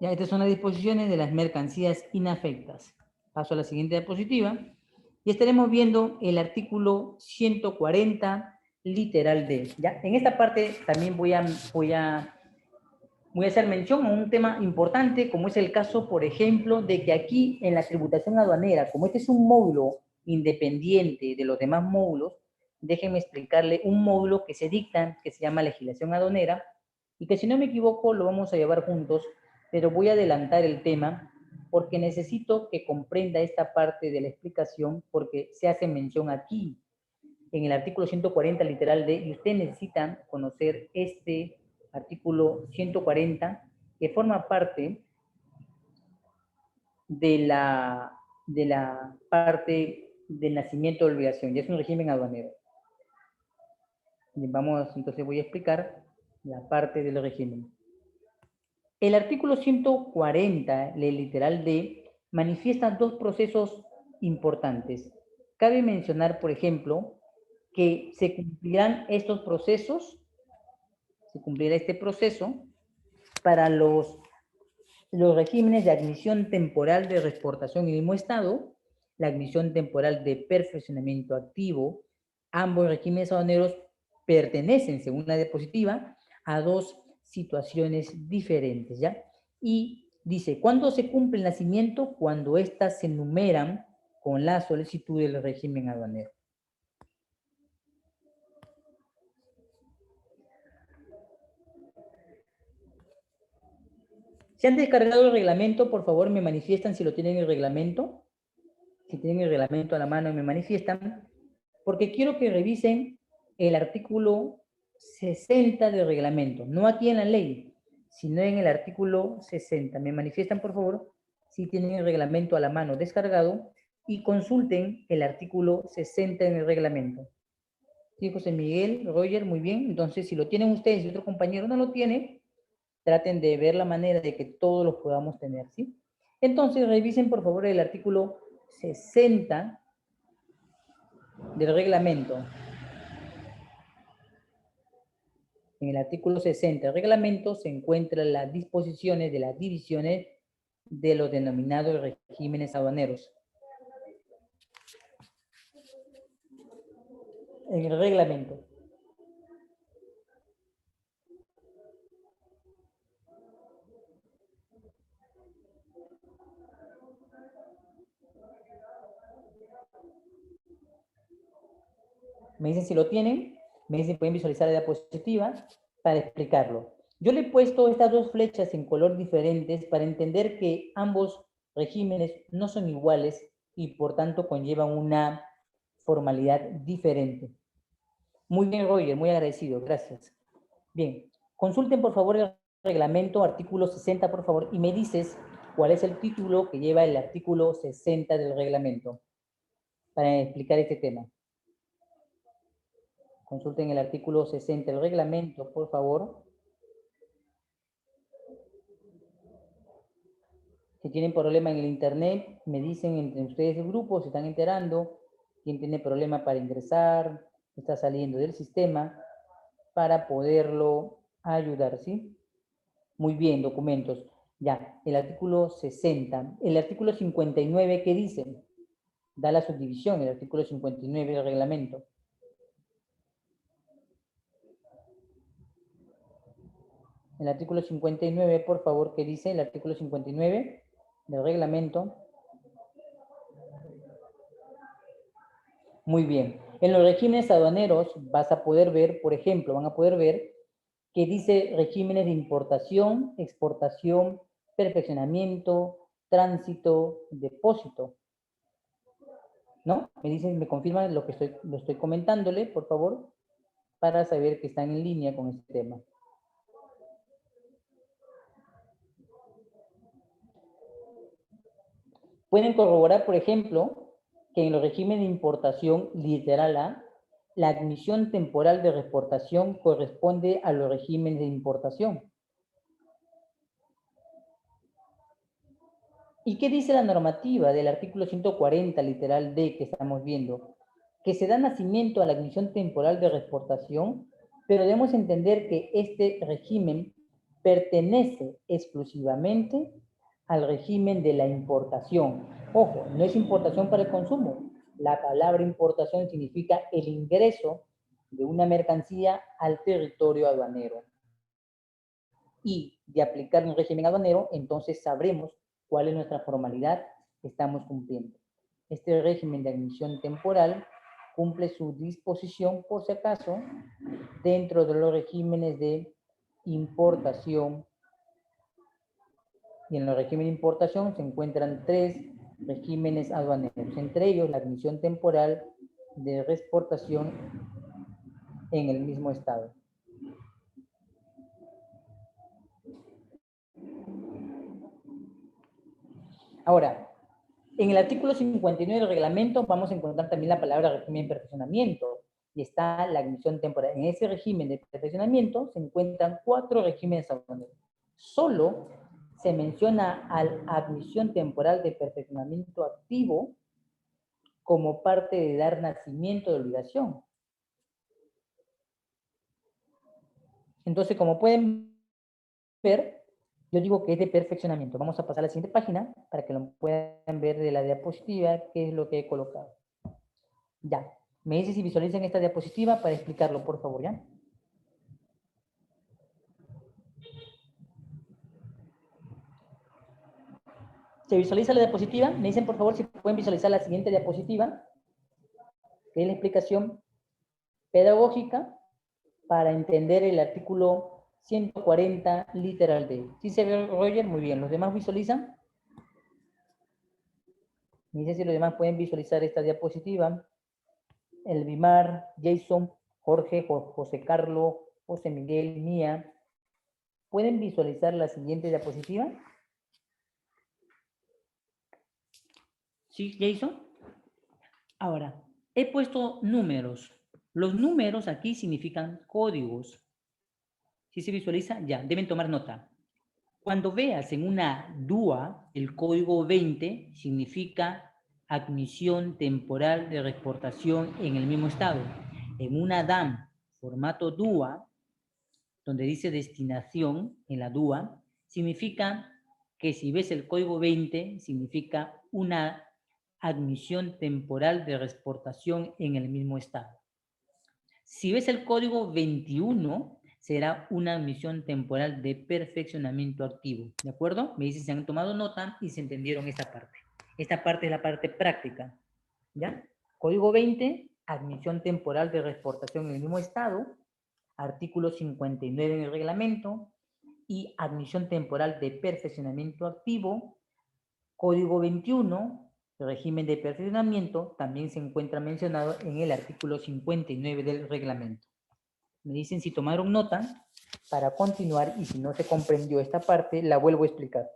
Ya, estas son las disposiciones de las mercancías inafectas. Paso a la siguiente diapositiva. Y estaremos viendo el artículo 140, literal D. ¿Ya? En esta parte también voy a hacer mención a un tema importante, como es el caso, por ejemplo, de que aquí en la tributación aduanera, como este es un módulo independiente de los demás módulos, déjenme explicarle un módulo que se dicta, que se llama legislación aduanera, y que si no me equivoco lo vamos a llevar juntos, pero voy a adelantar el tema porque necesito que comprenda esta parte de la explicación porque se hace mención aquí en el artículo 140 literal D y ustedes necesitan conocer este artículo 140 que forma parte de la parte del nacimiento de obligación, ya es un régimen aduanero. Vamos, entonces voy a explicar la parte del régimen. El artículo 140, el literal D, manifiesta dos procesos importantes. Cabe mencionar, por ejemplo, que se cumplirán estos procesos, se cumplirá este proceso para los regímenes de admisión temporal de exportación en el mismo estado, la admisión temporal de perfeccionamiento activo. Ambos regímenes aduaneros pertenecen, según la diapositiva, a dos situaciones diferentes, ¿ya? Y dice, ¿cuándo se cumple el nacimiento? Cuando éstas se enumeran con la solicitud del régimen aduanero. Si han descargado el reglamento, por favor me manifiestan si lo tienen el reglamento. Si tienen el reglamento a la mano, me manifiestan. Porque quiero que revisen el artículo 60 del reglamento. No aquí en la ley, sino en el artículo 60. Me manifiestan, por favor, si tienen el reglamento a la mano descargado y consulten el artículo 60 en el reglamento. Sí, José Miguel, Roger, muy bien. Entonces, si lo tienen ustedes y otro compañero no lo tiene, traten de ver la manera de que todos los podamos tener, ¿sí? Entonces, revisen por favor el artículo 60 del reglamento. En el artículo 60 del reglamento se encuentran las disposiciones de las divisiones de los denominados regímenes aduaneros. En el reglamento. Me dicen si lo tienen, me dicen si pueden visualizar la diapositiva para explicarlo. Yo le he puesto estas dos flechas en color diferentes para entender que ambos regímenes no son iguales y por tanto conllevan una formalidad diferente. Muy bien, Roger, muy agradecido, gracias. Bien, consulten por favor el reglamento, artículo 60, por favor, y me dices cuál es el título que lleva el artículo 60 del reglamento para explicar este tema. Consulten el artículo 60 del reglamento, por favor. Si tienen problema en el internet, me dicen entre ustedes el grupo, se están enterando, quién tiene problema para ingresar, está saliendo del sistema, para poderlo ayudar, ¿sí? Muy bien, documentos. Ya, el artículo 60. El artículo 59, ¿qué dice? Da la subdivisión, el artículo 59 del reglamento. El artículo 59, por favor, ¿qué dice el artículo 59 del reglamento? Muy bien. En los regímenes aduaneros vas a poder ver, por ejemplo, van a poder ver que dice regímenes de importación, exportación, perfeccionamiento, tránsito, depósito. ¿No? Me dicen, me confirman lo estoy comentándole, por favor, para saber que están en línea con este tema. Pueden corroborar, por ejemplo, que en los regímenes de importación literal A, la admisión temporal de reexportación corresponde a los regímenes de importación. ¿Y qué dice la normativa del artículo 140, literal D, que estamos viendo? Que se da nacimiento a la admisión temporal de reexportación, pero debemos entender que este régimen pertenece exclusivamente al régimen de la importación. Ojo, no es importación para el consumo. La palabra importación significa el ingreso de una mercancía al territorio aduanero. Y de aplicar un régimen aduanero, entonces sabremos cuál es nuestra formalidad que estamos cumpliendo. Este régimen de admisión temporal cumple su disposición, por si acaso, dentro de los regímenes de importación. Y en los regímenes de importación se encuentran 3 regímenes aduaneros, entre ellos la admisión temporal de reexportación en el mismo estado. Ahora, en el artículo 59 del reglamento vamos a encontrar también la palabra régimen de perfeccionamiento y está la admisión temporal. En ese régimen de perfeccionamiento se encuentran 4 regímenes aduaneros. Solo se menciona a la admisión temporal de perfeccionamiento activo como parte de dar nacimiento de obligación. Entonces, como pueden ver, yo digo que es de perfeccionamiento. Vamos a pasar a la siguiente página para que lo puedan ver de la diapositiva, qué es lo que he colocado. Ya. Me dice si visualizan esta diapositiva para explicarlo, por favor, ¿ya? ¿Se visualiza la diapositiva? Me dicen, por favor, si pueden visualizar la siguiente diapositiva, que es la explicación pedagógica para entender el artículo 140, literal D. ¿Sí se ve, Roger? Muy bien. ¿Los demás visualizan? Me dice si los demás pueden visualizar esta diapositiva. Elvimar, Jason, Jorge, José Carlos, José Miguel, Mía. ¿Pueden visualizar la siguiente diapositiva? ¿Sí, Jason? Ahora, he puesto números. Los números aquí significan códigos. ¿Sí se visualiza? Ya, deben tomar nota. Cuando veas en una DUA el código 20, significa admisión temporal de reexportación en el mismo estado. En una DAM, formato DUA, donde dice destinación en la DUA, significa que si ves el código 20, significa una admisión temporal de reexportación en el mismo estado. Si ves el código 21, será una admisión temporal de perfeccionamiento activo. ¿De acuerdo? Me dicen si han tomado nota y se entendieron esta parte. Esta parte es la parte práctica. ¿Ya? Código 20, admisión temporal de reexportación en el mismo estado. Artículo 59 en el reglamento. Y admisión temporal de perfeccionamiento activo. Código 21, régimen de perfeccionamiento, también se encuentra mencionado en el artículo 59 del reglamento. Me dicen si tomaron nota para continuar y si no se comprendió esta parte, la vuelvo a explicar.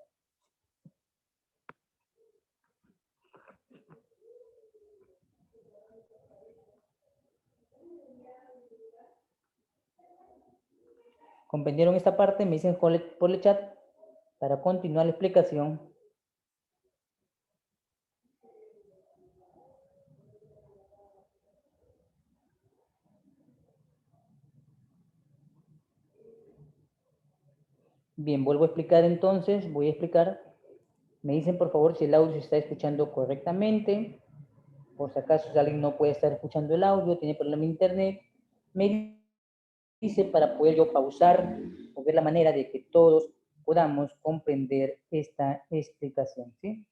¿Comprendieron esta parte? Me dicen por el chat para continuar la explicación. Bien, vuelvo a explicar entonces, voy a explicar. Me dicen por favor si el audio se está escuchando correctamente. Por si acaso si alguien no puede estar escuchando el audio, tiene problema de internet, me dice para poder yo pausar o ver la manera de que todos podamos comprender esta explicación, ¿sí?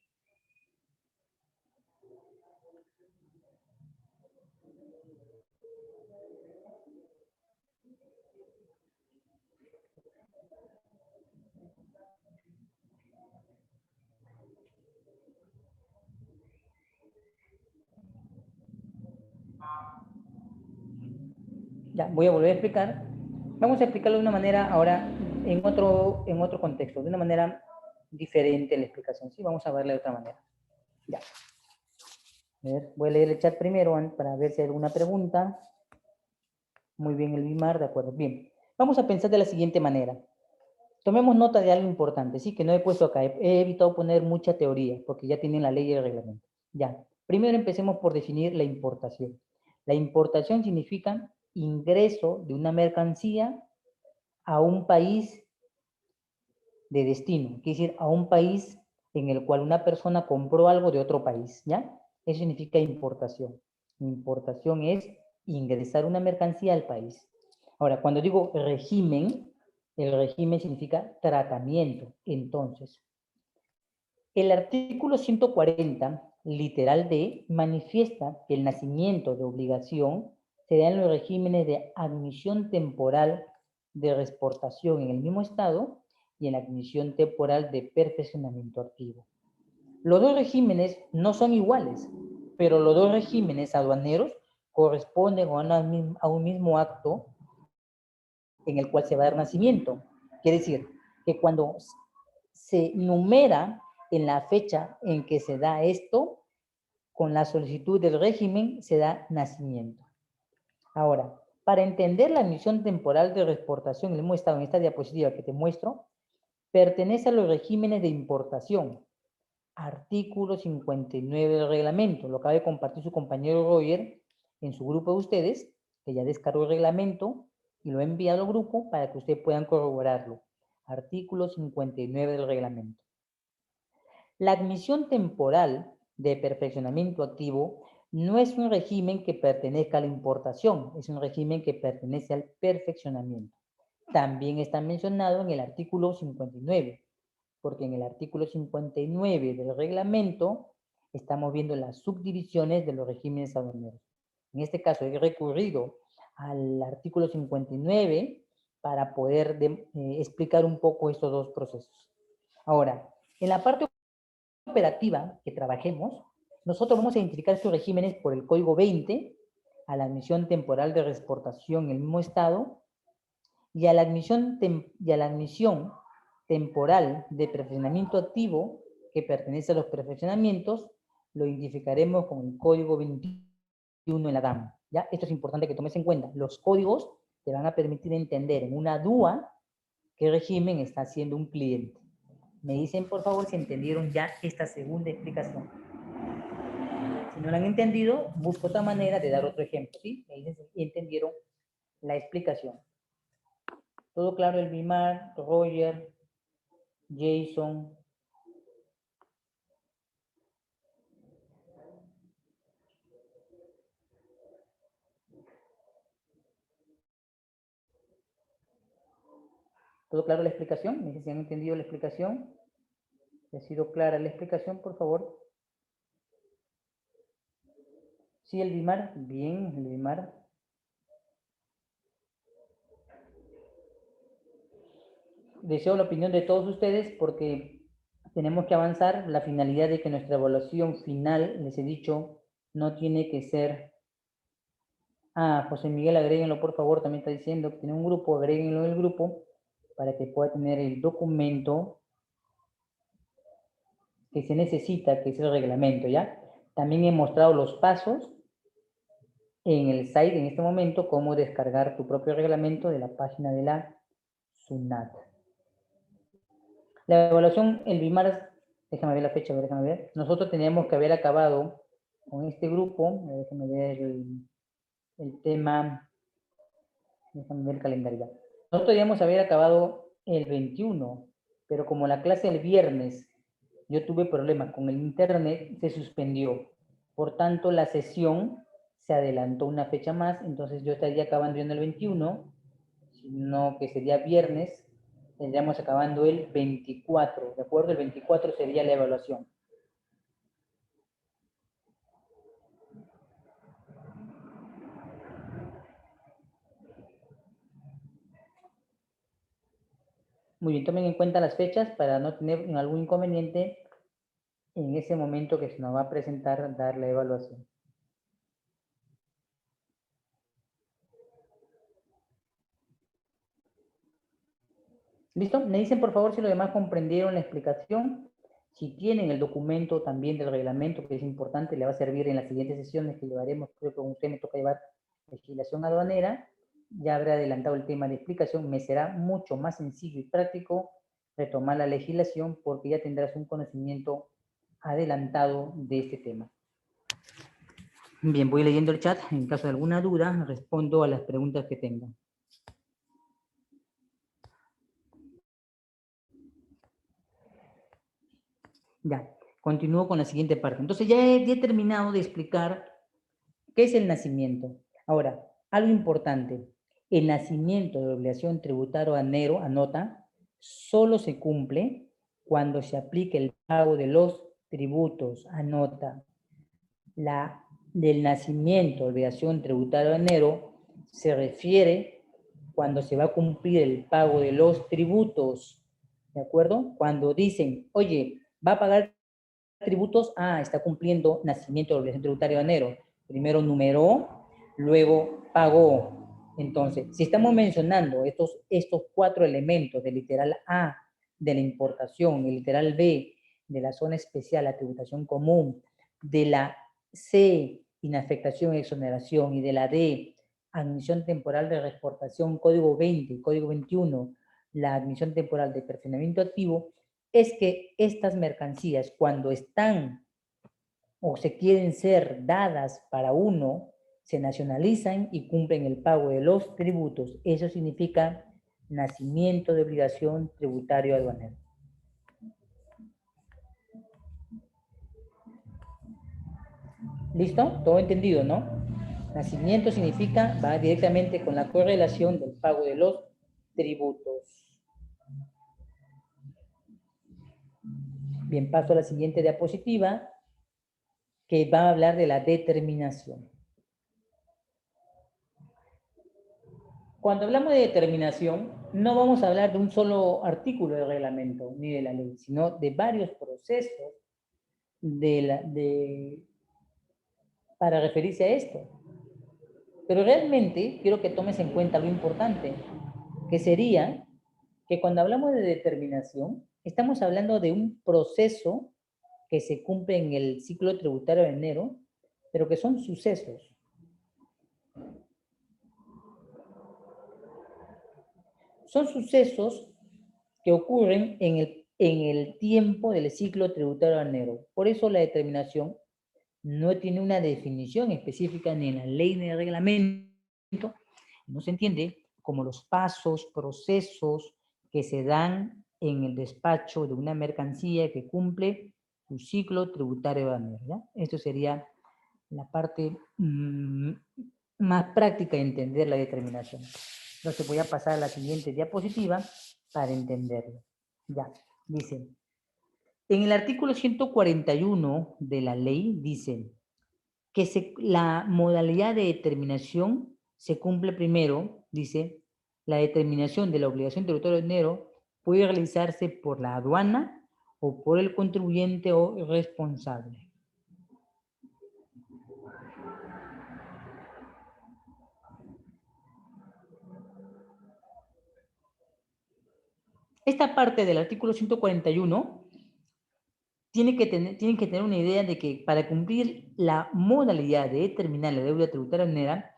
Ya, voy a volver a explicar. Vamos a explicarlo de una manera ahora, en otro contexto, de una manera diferente la explicación, ¿sí? Vamos a verla de otra manera. Ya. A ver, voy a leer el chat primero para ver si hay alguna pregunta. Muy bien, el BIMAR, de acuerdo. Bien, vamos a pensar de la siguiente manera. Tomemos nota de algo importante, sí, que no he puesto acá. He evitado poner mucha teoría, porque ya tienen la ley y el reglamento. Ya, primero empecemos por definir la importación. La importación significa ingreso de una mercancía a un país de destino, quiere decir, a un país en el cual una persona compró algo de otro país, ¿ya? Eso significa importación. Importación es ingresar una mercancía al país. Ahora, cuando digo régimen, el régimen significa tratamiento. Entonces, el artículo 140, literal D, manifiesta que el nacimiento de obligación se da en los regímenes de admisión temporal de reexportación en el mismo estado y en la admisión temporal de perfeccionamiento activo. Los dos regímenes no son iguales, pero los dos regímenes aduaneros corresponden a un mismo acto en el cual se va a dar nacimiento. Quiere decir que cuando se numera en la fecha en que se da esto, con la solicitud del régimen se da nacimiento. Ahora, para entender la admisión temporal de reexportación en el mismo estado en esta diapositiva que te muestro, pertenece a los regímenes de importación. Artículo 59 del reglamento. Lo acaba de compartir su compañero Roger en su grupo de ustedes, que ya descargó el reglamento y lo ha enviado al grupo para que ustedes puedan corroborarlo. Artículo 59 del reglamento. La admisión temporal de perfeccionamiento activo no es un régimen que pertenezca a la importación, es un régimen que pertenece al perfeccionamiento. También está mencionado en el artículo 59, porque en el artículo 59 del reglamento estamos viendo las subdivisiones de los regímenes aduaneros. En este caso he recurrido al artículo 59 para poder explicar un poco estos dos procesos. Ahora, en la parte operativa que trabajemos, nosotros vamos a identificar estos regímenes por el código 20, a la admisión temporal de reexportación en el mismo estado, y a la admisión temporal de perfeccionamiento activo que pertenece a los perfeccionamientos, lo identificaremos con el código 21 en la DAM. ¿Ya? Esto es importante que tomes en cuenta. Los códigos te van a permitir entender en una DUA qué régimen está haciendo un cliente. Me dicen, por favor, si entendieron ya esta segunda explicación. Si no la han entendido, busco otra manera de dar otro ejemplo, ¿sí? Me dicen si entendieron la explicación. ¿Todo claro, Elvimar, Roger, Jason? ¿Todo claro la explicación? ¿Me dicen si han entendido la explicación? ¿Ha sido clara la explicación, por favor? Sí, Elvimar. Bien, Elvimar. Deseo la opinión de todos ustedes porque tenemos que avanzar. La finalidad de que nuestra evaluación final, les he dicho, no tiene que ser... Ah, José Miguel, agréguenlo por favor, también está diciendo que tiene un grupo, agréguenlo en el grupo para que pueda tener el documento que se necesita, que es el reglamento, ¿ya? También he mostrado los pasos en el site en este momento, cómo descargar tu propio reglamento de la página de la SUNAT. La evaluación, el BIMAR, déjame ver la fecha, déjame ver. Nosotros teníamos que haber acabado con este grupo, déjame ver el tema, déjame ver el calendario. Nosotros debíamos haber acabado el 21, pero como la clase el viernes yo tuve problemas con el internet, se suspendió. Por tanto, la sesión se adelantó una fecha más, entonces yo estaría acabando en el 21, sino que sería viernes, tendríamos acabando el 24, ¿de acuerdo? El 24 sería la evaluación. Muy bien, tomen en cuenta las fechas para no tener algún inconveniente en ese momento que se nos va a presentar dar la evaluación. ¿Listo? Me dicen por favor si los demás comprendieron la explicación. Si tienen el documento también del reglamento, que es importante, le va a servir en las siguientes sesiones que llevaremos, creo que con usted me toca llevar legislación aduanera, ya habré adelantado el tema de explicación, me será mucho más sencillo y práctico retomar la legislación porque ya tendrás un conocimiento adelantado de este tema. Bien, voy leyendo el chat, en caso de alguna duda, respondo a las preguntas que tengan. Ya, continúo con la siguiente parte. Entonces ya he terminado de explicar qué es el nacimiento. Ahora, algo importante. El nacimiento de obligación tributaria anota, solo se cumple cuando se aplique el pago de los tributos, anota. Del nacimiento de obligación tributaria enero se refiere cuando se va a cumplir el pago de los tributos, ¿de acuerdo? Cuando dicen, oye, va a pagar tributos, está cumpliendo nacimiento de obligación tributaria de enero. Primero numeró, luego pagó. Entonces, si estamos mencionando estos 4 elementos del literal A de la importación, el literal B de la zona especial, la tributación común, de la C, inafectación y exoneración, y de la D, admisión temporal de reexportación, código 20, código 21, la admisión temporal de perfeccionamiento activo, es que estas mercancías, cuando están o se quieren ser dadas para uno, se nacionalizan y cumplen el pago de los tributos. Eso significa nacimiento de obligación tributaria aduanera. ¿Listo? Todo entendido, ¿no? Nacimiento significa, va directamente con la correlación del pago de los tributos. Bien, paso a la siguiente diapositiva, que va a hablar de la determinación. Cuando hablamos de determinación, no vamos a hablar de un solo artículo del reglamento ni de la ley, sino de varios procesos para referirse a esto. Pero realmente quiero que tomes en cuenta lo importante, que sería que cuando hablamos de determinación, estamos hablando de un proceso que se cumple en el ciclo tributario de enero, pero que son sucesos. Son sucesos que ocurren en el tiempo del ciclo tributario de enero. Por eso la determinación no tiene una definición específica ni en la ley ni en el reglamento. No se entiende como los pasos, procesos que se dan en el despacho de una mercancía que cumple su ciclo tributario aduanero, ¿ya? Esto sería la parte más práctica de entender la determinación. Entonces voy a pasar a la siguiente diapositiva para entenderlo. Ya, dice, en el artículo 141 de la ley dice que la modalidad de determinación se cumple primero, dice, la determinación de la obligación tributaria de dinero puede realizarse por la aduana o por el contribuyente o responsable. Esta parte del artículo 141 tienen que tener una idea de que para cumplir la modalidad de determinar la deuda tributaria aduanera,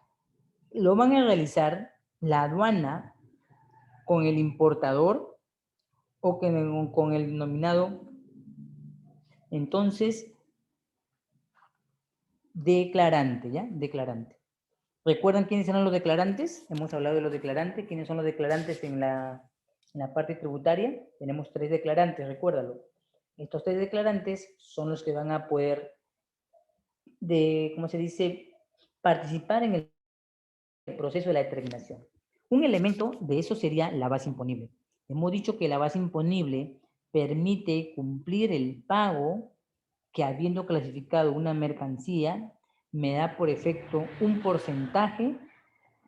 lo van a realizar la aduana con el importador o con el denominado, entonces, declarante, ¿ya? Declarante. ¿Recuerdan quiénes eran los declarantes? Hemos hablado de los declarantes. ¿Quiénes son los declarantes en la parte tributaria? Tenemos 3 declarantes, recuérdalo. Estos 3 declarantes son los que van a poder, ¿cómo se dice?, participar en el proceso de la determinación. Un elemento de eso sería la base imponible. Hemos dicho que la base imponible permite cumplir el pago que, habiendo clasificado una mercancía, me da por efecto un porcentaje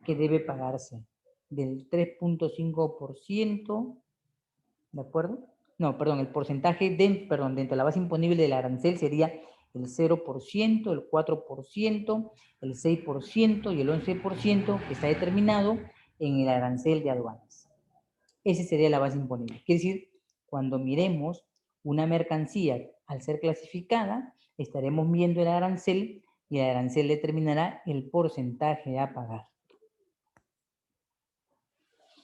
que debe pagarse del 3.5%, ¿de acuerdo? No, perdón, el porcentaje dentro de la base imponible del arancel sería el 0%, el 4%, el 6% y el 11% que está determinado en el arancel de aduanas. Esa sería la base imponible. Quiere decir, cuando miremos una mercancía al ser clasificada, estaremos viendo el arancel y el arancel determinará el porcentaje a pagar.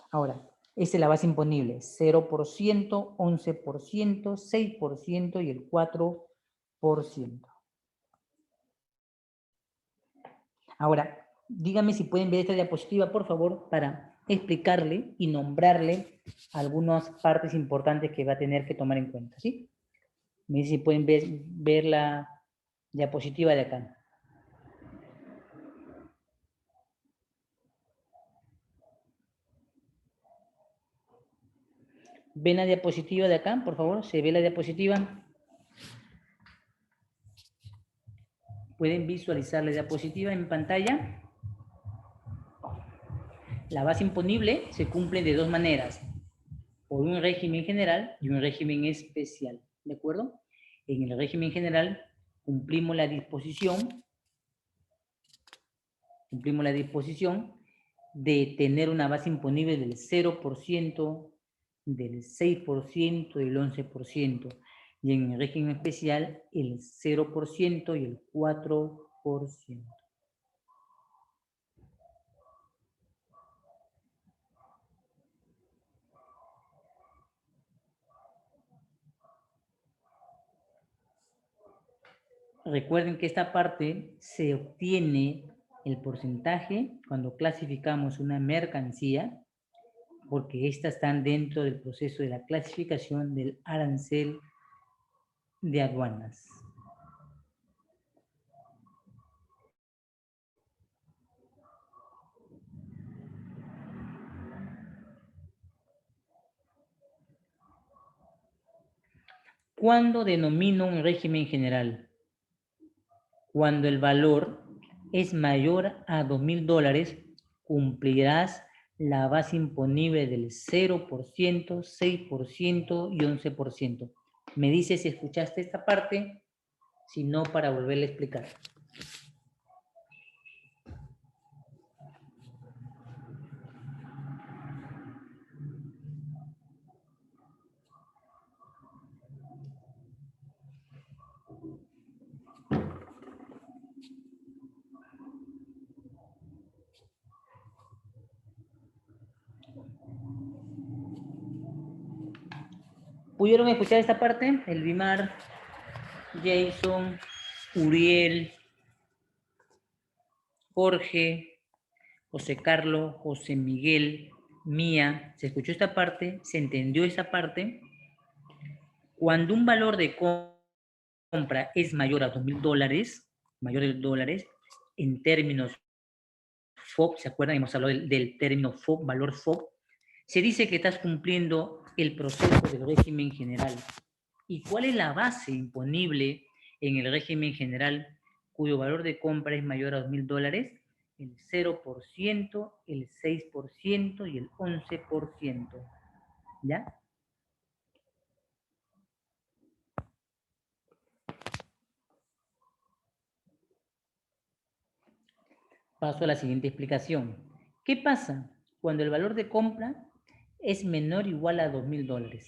Ahora, esa es la base imponible, 0%, 11%, 6% y el 4%. Ahora, díganme si pueden ver esta diapositiva, por favor, para explicarle y nombrarle algunas partes importantes que va a tener que tomar en cuenta, ¿sí? Me dicen si pueden ver la diapositiva de acá. ¿Ven la diapositiva de acá, por favor? ¿Se ve la diapositiva? ¿Pueden visualizar la diapositiva en pantalla? La base imponible se cumple de 2 maneras, por un régimen general y un régimen especial, ¿de acuerdo? En el régimen general cumplimos la disposición de tener una base imponible del 0%, del 6% y el 11%, y en el régimen especial el 0% y el 4%. Recuerden que esta parte se obtiene el porcentaje cuando clasificamos una mercancía, porque estas están dentro del proceso de la clasificación del arancel de aduanas. ¿Cuándo denomino un régimen general? Cuando el valor es mayor a $2,000, cumplirás la base imponible del 0%, 6% y 11%. Me dices si escuchaste esta parte, si no, para volverle a explicar. ¿Pudieron escuchar esta parte? Elvimar, Jason, Uriel, Jorge, José Carlos, José Miguel, Mía, ¿se escuchó esta parte? ¿Se entendió esa parte? Cuando un valor de compra es mayor a $2,000, mayor de dólares, en términos FOB, ¿se acuerdan? Hemos hablado del término FOB, valor FOB. Se dice que estás cumpliendo el proceso del régimen general. ¿Y cuál es la base imponible en el régimen general cuyo valor de compra es mayor a $2,000? El 0%, el 6% y el 11%. ¿Ya? Paso a la siguiente explicación. ¿Qué pasa cuando el valor de compra es menor o igual a $2,000?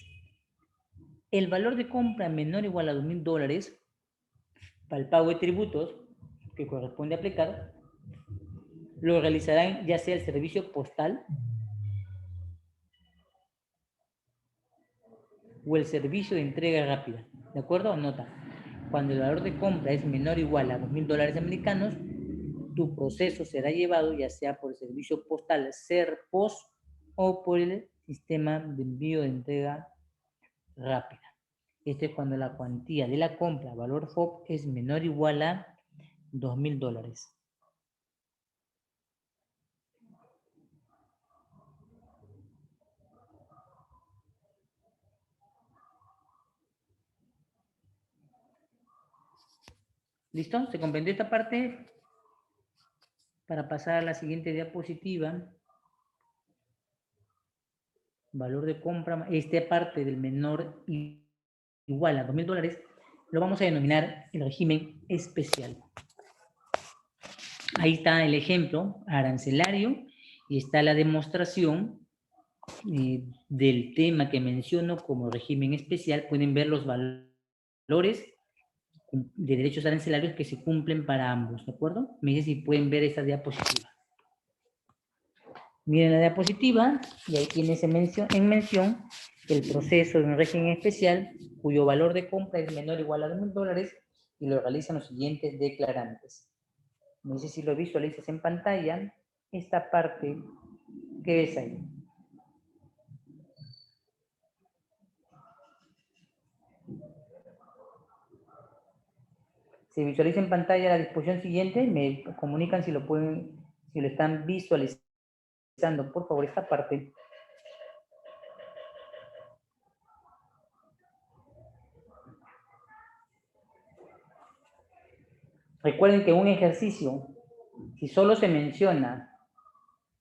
El valor de compra menor o igual a $2,000 para el pago de tributos que corresponde aplicar lo realizarán ya sea el servicio postal o el servicio de entrega rápida. ¿De acuerdo? Nota. Cuando el valor de compra es menor o igual a $2,000 americanos, tu proceso será llevado ya sea por el servicio postal SERPOS o por el sistema de envío de entrega rápida. Esto es cuando la cuantía de la compra, valor FOB, es menor o igual a $2,000. ¿Listo? ¿Se comprendió esta parte? Para pasar a la siguiente diapositiva, valor de compra, esta parte del menor igual a $2,000, lo vamos a denominar el régimen especial. Ahí está el ejemplo arancelario y está la demostración del tema que menciono como régimen especial. Pueden ver los valores de derechos arancelarios que se cumplen para ambos, ¿de acuerdo? Me dicen si pueden ver esta diapositiva. Miren la diapositiva y ahí tienes en mención el proceso de un régimen especial cuyo valor de compra es menor o igual a $2,000 y lo realizan los siguientes declarantes. No sé si lo visualizas en pantalla, esta parte que ves ahí. Se visualiza en pantalla la disposición siguiente, me comunican si lo están visualizando, por favor, esta parte. Recuerden que un ejercicio, si solo se menciona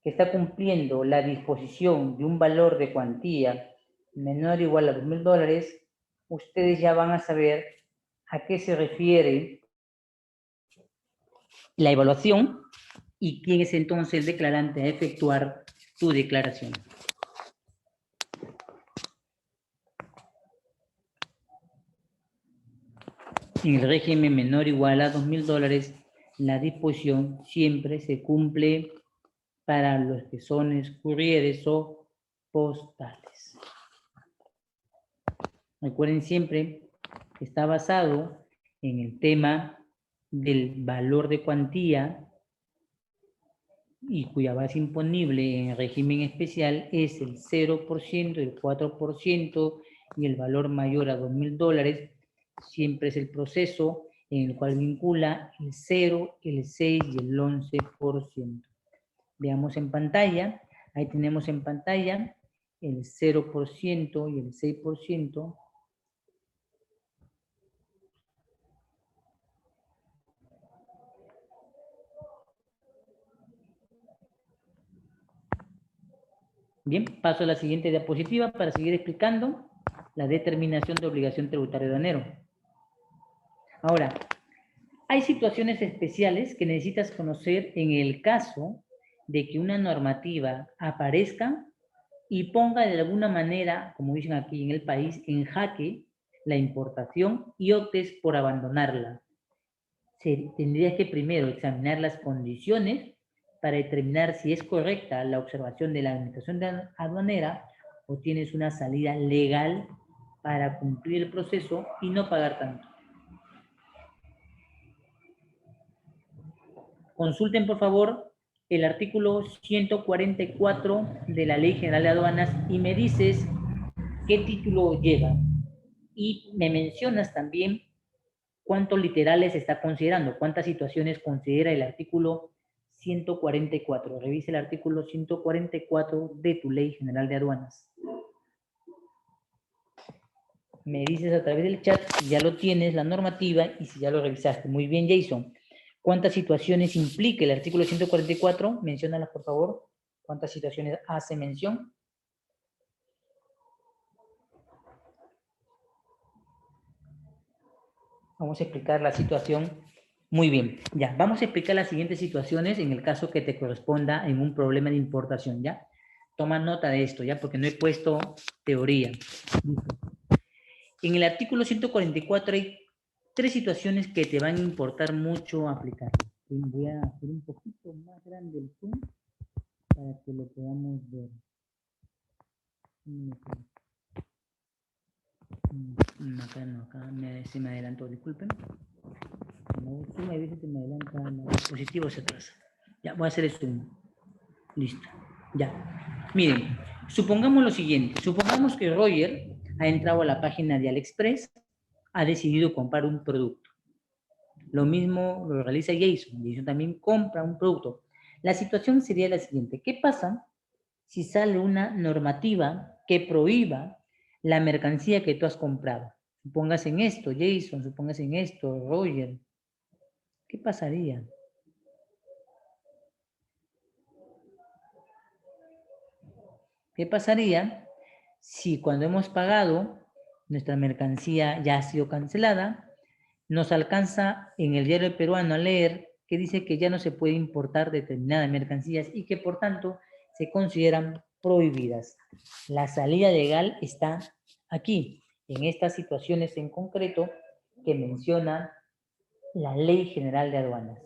que está cumpliendo la disposición de un valor de cuantía menor o igual a $2,000, ustedes ya van a saber a qué se refiere la evaluación y quién es entonces el declarante a efectuar tu declaración. En el régimen menor o igual a $2,000, la disposición siempre se cumple para los que son courieres o postales. Recuerden siempre que está basado en el tema del valor de cuantía y cuya base imponible en el régimen especial es el 0%, el 4% y el valor mayor a $2,000, siempre es el proceso en el cual vincula el 0, el 6 y el 11%. Veamos en pantalla, ahí tenemos en pantalla el 0% y el 6%. Bien, paso a la siguiente diapositiva para seguir explicando la determinación de obligación tributaria aduanero. Ahora, hay situaciones especiales que necesitas conocer en el caso de que una normativa aparezca y ponga de alguna manera, como dicen aquí en el país, en jaque la importación y optes por abandonarla. Tendrías que primero examinar las condiciones para determinar si es correcta la observación de la administración aduanera o tienes una salida legal para cumplir el proceso y no pagar tanto. Consulten, por favor, el artículo 144 de la Ley General de Aduanas y me dices qué título lleva. Y me mencionas también cuántos literales está considerando, cuántas situaciones considera el artículo 144. Revise el artículo 144 de tu Ley General de Aduanas. Me dices a través del chat si ya lo tienes, la normativa, y si ya lo revisaste. Muy bien, Jason. ¿Cuántas situaciones implica el artículo 144? Menciónalas, por favor. ¿Cuántas situaciones hace mención? Vamos a explicar la situación. Muy bien, ya. Vamos a explicar las siguientes situaciones en el caso que te corresponda en un problema de importación, ¿ya? Toma nota de esto, ¿ya? Porque no he puesto teoría. En el artículo 144 hay 3 situaciones que te van a importar mucho aplicar. Voy a hacer un poquito más grande el zoom para que lo podamos ver. Acá se me adelantó, disculpen. No, zoom, a veces se me adelanta, el dispositivo se atrasa. Ya, voy a hacer el zoom. Listo. Ya. Miren, supongamos lo siguiente. Supongamos que Roger ha entrado a la página de AliExpress, ha decidido comprar un producto. Lo mismo lo realiza Jason. Jason también compra un producto. La situación sería la siguiente. ¿Qué pasa si sale una normativa que prohíba la mercancía que tú has comprado? Supóngase en esto, Jason, supóngase en esto, Roger. ¿Qué pasaría? ¿Qué pasaría si cuando hemos pagado nuestra mercancía ya ha sido cancelada, nos alcanza en el diario peruano a leer que dice que ya no se puede importar determinadas mercancías y que por tanto se consideran prohibidas? La salida legal está aquí, en estas situaciones en concreto que menciona la Ley General de Aduanas.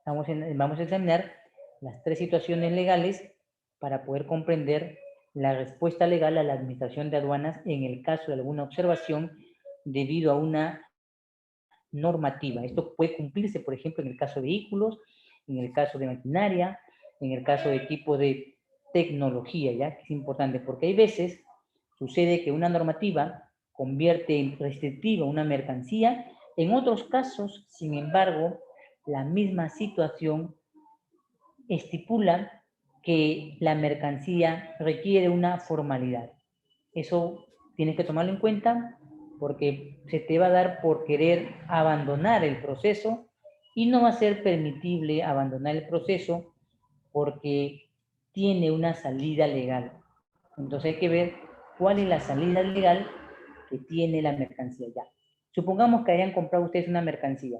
Vamos a examinar las 3 situaciones legales para poder comprender la respuesta legal a la Administración de Aduanas en el caso de alguna observación debido a una normativa. Esto puede cumplirse, por ejemplo, en el caso de vehículos, en el caso de maquinaria, en el caso de equipo de tecnología, ¿ya? Que es importante, porque hay veces sucede que una normativa convierte en restrictiva una mercancía, en otros casos, sin embargo, la misma situación estipula que la mercancía requiere una formalidad. Eso tienes que tomarlo en cuenta porque se te va a dar por querer abandonar el proceso y no va a ser permitible abandonar el proceso porque tiene una salida legal. Entonces hay que ver cuál es la salida legal que tiene la mercancía ya. Supongamos que hayan comprado ustedes una mercancía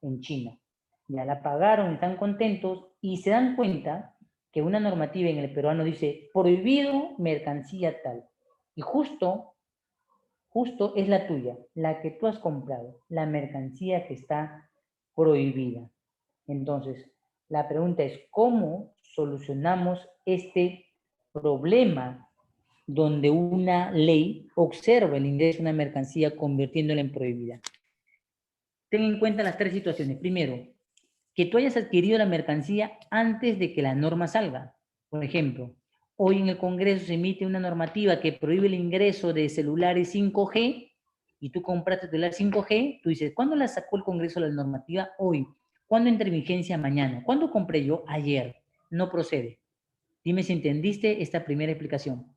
en China, ya la pagaron, están contentos y se dan cuenta que una normativa en el peruano dice prohibido mercancía tal. Y justo es la tuya, la que tú has comprado, la mercancía que está prohibida. Entonces, la pregunta es, ¿cómo solucionamos este problema donde una ley observa el ingreso de una mercancía convirtiéndola en prohibida? Ten en cuenta las 3 situaciones. Primero, que tú hayas adquirido la mercancía antes de que la norma salga. Por ejemplo, hoy en el Congreso se emite una normativa que prohíbe el ingreso de celulares 5G y tú compraste celular 5G, tú dices, ¿cuándo la sacó el Congreso la normativa? Hoy. ¿Cuándo entra en vigencia? Mañana. ¿Cuándo compré yo? Ayer. No procede. Dime si entendiste esta primera explicación.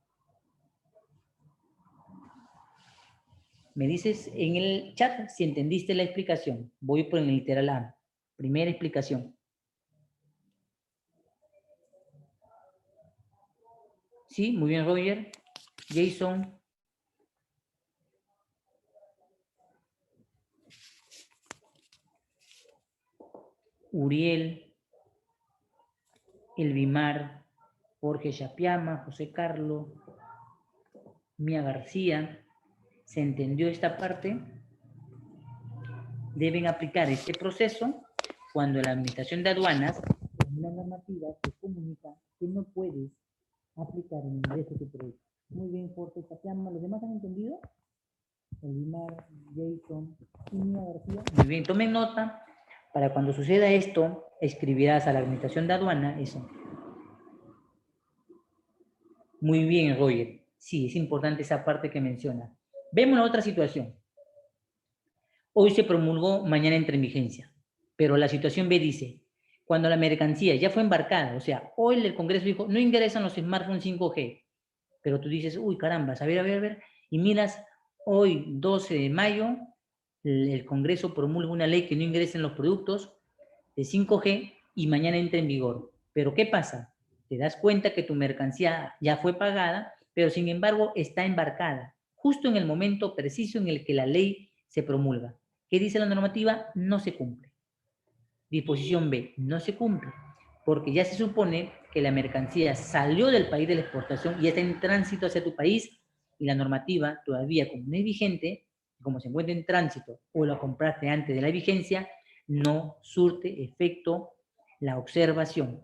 Me dices en el chat si entendiste la explicación. Voy por el literal A. Primera explicación. Sí, muy bien, Roger. Jason. Uriel. Elvimar. Jorge Chapiama. José Carlos. Mía García. ¿Se entendió esta parte? Deben aplicar este proceso cuando la Administración de Aduanas, en una normativa, te comunica que no puedes aplicar el ingreso de tu producto. Muy bien, Jorge Chapiama. ¿Los demás han entendido? Elvimar, Jason y Mía García. Muy bien, tomen nota, Para cuando suceda esto, escribirás a la Administración de Aduana eso. Muy bien, Roger. Sí, es importante esa parte que menciona. Vemos la otra situación. Hoy se promulgó, mañana entra en vigencia. Pero la situación B dice, cuando la mercancía ya fue embarcada, o sea, hoy el Congreso dijo, no ingresan los smartphones 5G, pero tú dices, uy, caramba, a ver, y miras, hoy, 12 de mayo, el Congreso promulga una ley que no ingresen los productos de 5G y mañana entra en vigor. Pero ¿qué pasa? Te das cuenta que tu mercancía ya fue pagada, pero sin embargo está embarcada, justo en el momento preciso en el que la ley se promulga. ¿Qué dice la normativa? No se cumple. Disposición B, no se cumple, porque ya se supone que la mercancía salió del país de la exportación y está en tránsito hacia tu país y la normativa todavía como no es vigente, como se encuentra en tránsito o la compraste antes de la vigencia, no surte efecto la observación.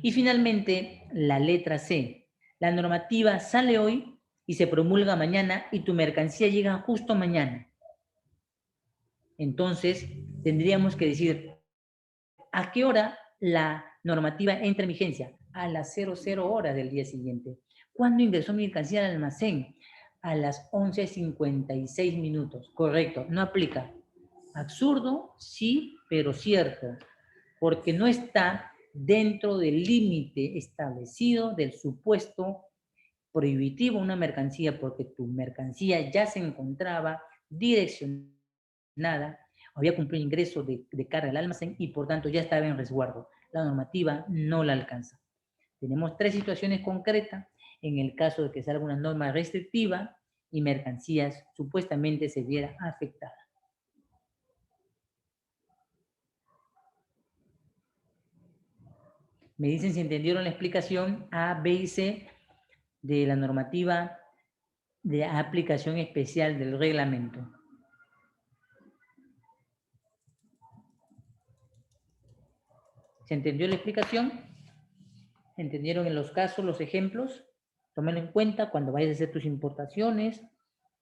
Y finalmente, la letra C. La normativa sale hoy y se promulga mañana y tu mercancía llega justo mañana. Entonces, tendríamos que decir, ¿a qué hora la normativa entra en vigencia? A las 00 horas del día siguiente. ¿Cuándo ingresó mi mercancía al almacén? A las 11:56 minutos. Correcto, no aplica. Absurdo, sí, pero cierto, porque no está dentro del límite establecido del supuesto prohibitivo una mercancía, porque tu mercancía ya se encontraba direccionada, había cumplido ingreso de carga al almacén y por tanto ya estaba en resguardo. La normativa no la alcanza. Tenemos tres situaciones concretas en el caso de que salga una norma restrictiva y mercancías supuestamente se viera afectada. Me dicen si entendieron la explicación A, B y C de la normativa de aplicación especial del reglamento. ¿Se entendió la explicación? ¿Entendieron en los casos, los ejemplos? Tómenlo en cuenta cuando vayas a hacer tus importaciones.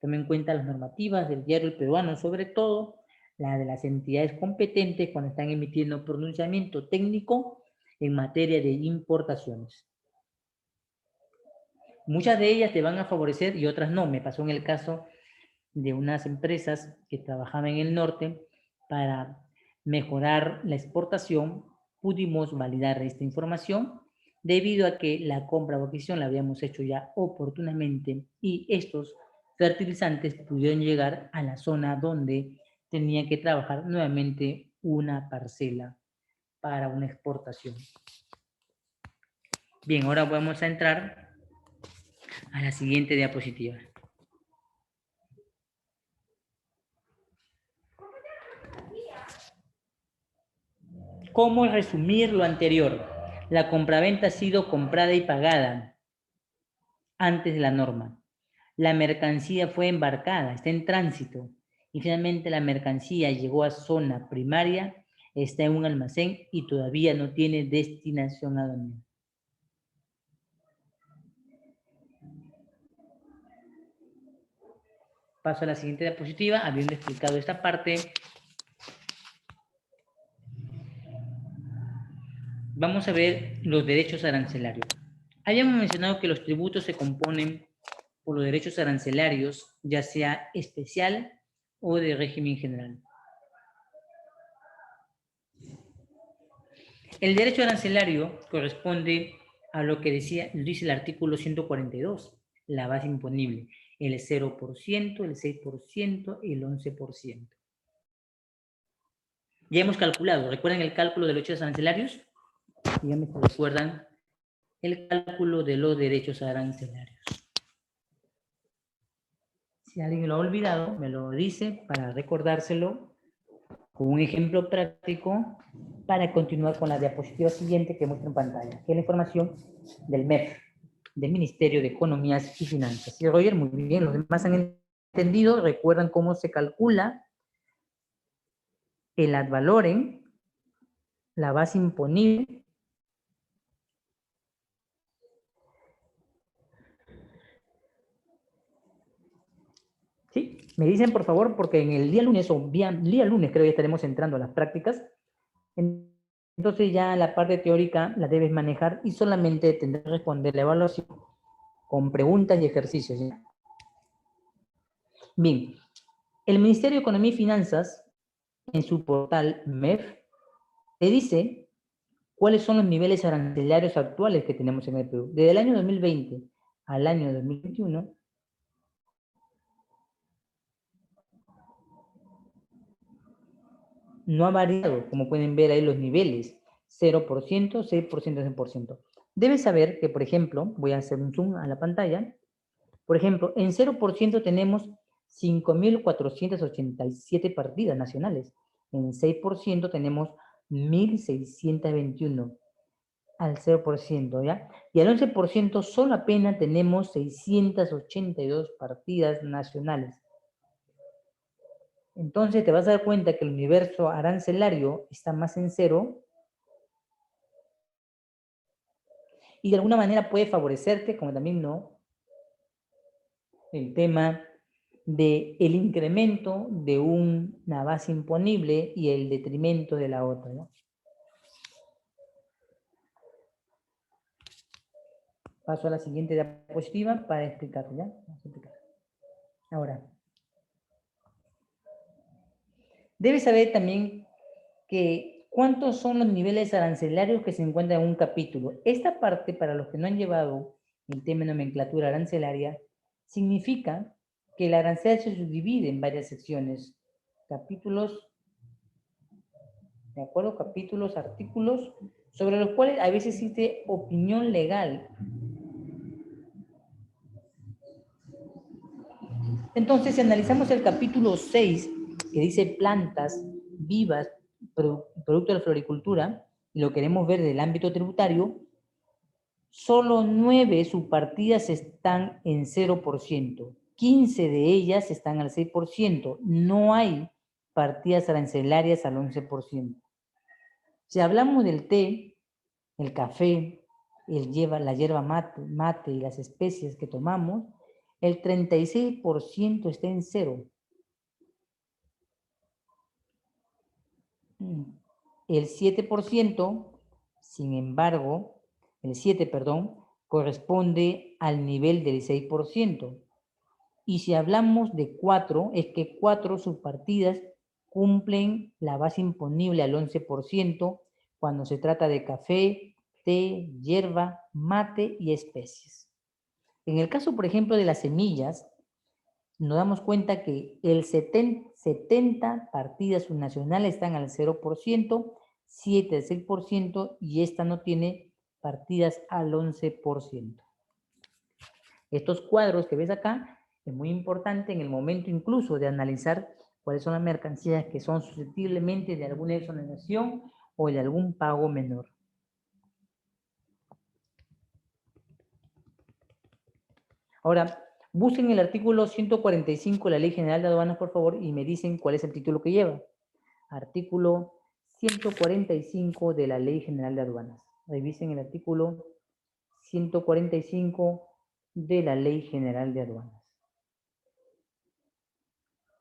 Tomen en cuenta las normativas del diario El Peruano, sobre todo la de las entidades competentes cuando están emitiendo pronunciamiento técnico en materia de importaciones. Muchas de ellas te van a favorecer y otras no. Me pasó en el caso de unas empresas que trabajaban en el norte para mejorar la exportación. Pudimos validar esta información debido a que la compra o adquisición la habíamos hecho ya oportunamente y estos fertilizantes pudieron llegar a la zona donde tenían que trabajar nuevamente una parcela para una exportación. Bien, ahora vamos a entrar a la siguiente diapositiva. ¿Cómo resumir lo anterior? La compraventa ha sido comprada y pagada antes de la norma. La mercancía fue embarcada, está en tránsito. Y finalmente la mercancía llegó a zona primaria, está en un almacén y todavía no tiene destinación aduanera. Paso a la siguiente diapositiva, habiendo explicado esta parte. Vamos a ver los derechos arancelarios. Habíamos mencionado que los tributos se componen por los derechos arancelarios, ya sea especial o de régimen general. El derecho arancelario corresponde a lo que dice el artículo 142, la base imponible, el 0%, el 6%, el 11%. Ya hemos calculado, ¿recuerdan el cálculo de los derechos arancelarios? Díganme si recuerdan el cálculo de los derechos arancelarios. Si alguien lo ha olvidado, me lo dice para recordárselo con un ejemplo práctico para continuar con la diapositiva siguiente que muestra en pantalla, que es la información del MEF, del Ministerio de Economías y Finanzas. Sí, Roger, muy bien, los demás han entendido, recuerdan cómo se calcula el ad valorem, la base imponible, ¿Sí? Me dicen, por favor, porque en el día lunes o día lunes creo que estaremos entrando a las prácticas. Entonces ya la parte teórica la debes manejar y solamente tendrás que responder la evaluación con preguntas y ejercicios, ¿sí? Bien, el Ministerio de Economía y Finanzas, en su portal MEF, te dice cuáles son los niveles arancelarios actuales que tenemos en el Perú. Desde el año 2020 al año 2021, no ha variado, como pueden ver ahí los niveles, 0%, 6%, 100%. Debes saber que, por ejemplo, voy a hacer un zoom a la pantalla. Por ejemplo, en 0% tenemos 5.487 partidas nacionales. En 6% tenemos 1.621 al 0%, ¿ya? Y al 11% solo apenas tenemos 682 partidas nacionales. Entonces te vas a dar cuenta que el universo arancelario está más en cero y de alguna manera puede favorecerte, como también no, el tema del incremento de una base imponible y el detrimento de la otra, ¿no? Paso a la siguiente diapositiva para explicar, ¿ya? Vamos a explicar. Ahora, debes saber también que cuántos son los niveles arancelarios que se encuentran en un capítulo. Esta parte, para los que no han llevado el tema de nomenclatura arancelaria, significa que el arancel se subdivide en varias secciones, capítulos, ¿de acuerdo? Capítulos, artículos, sobre los cuales a veces existe opinión legal. Entonces, si analizamos el capítulo 6, que dice plantas vivas, producto de la floricultura, y lo queremos ver del ámbito tributario, solo 9 subpartidas están en 0%, 15 de ellas están al 6%, no hay partidas arancelarias al 11%. Si hablamos del té, el café, la hierba mate y las especies que tomamos, el 36% está en cero. El 7%, sin embargo, el 7, perdón, corresponde al nivel del 6%. Y si hablamos de 4, es que 4 subpartidas cumplen la base imponible al 11% cuando se trata de café, té, hierba, mate y especies. En el caso, por ejemplo, de las semillas, nos damos cuenta que el 70 partidas subnacionales están al 0%, 7 al 6% y esta no tiene partidas al 11%. Estos cuadros que ves acá es muy importante en el momento incluso de analizar cuáles son las mercancías que son susceptiblemente de alguna exoneración o de algún pago menor. Ahora, busquen el artículo 145 de la Ley General de Aduanas, por favor, y me dicen cuál es el título que lleva. Artículo 145 de la Ley General de Aduanas. Revisen el artículo 145 de la Ley General de Aduanas.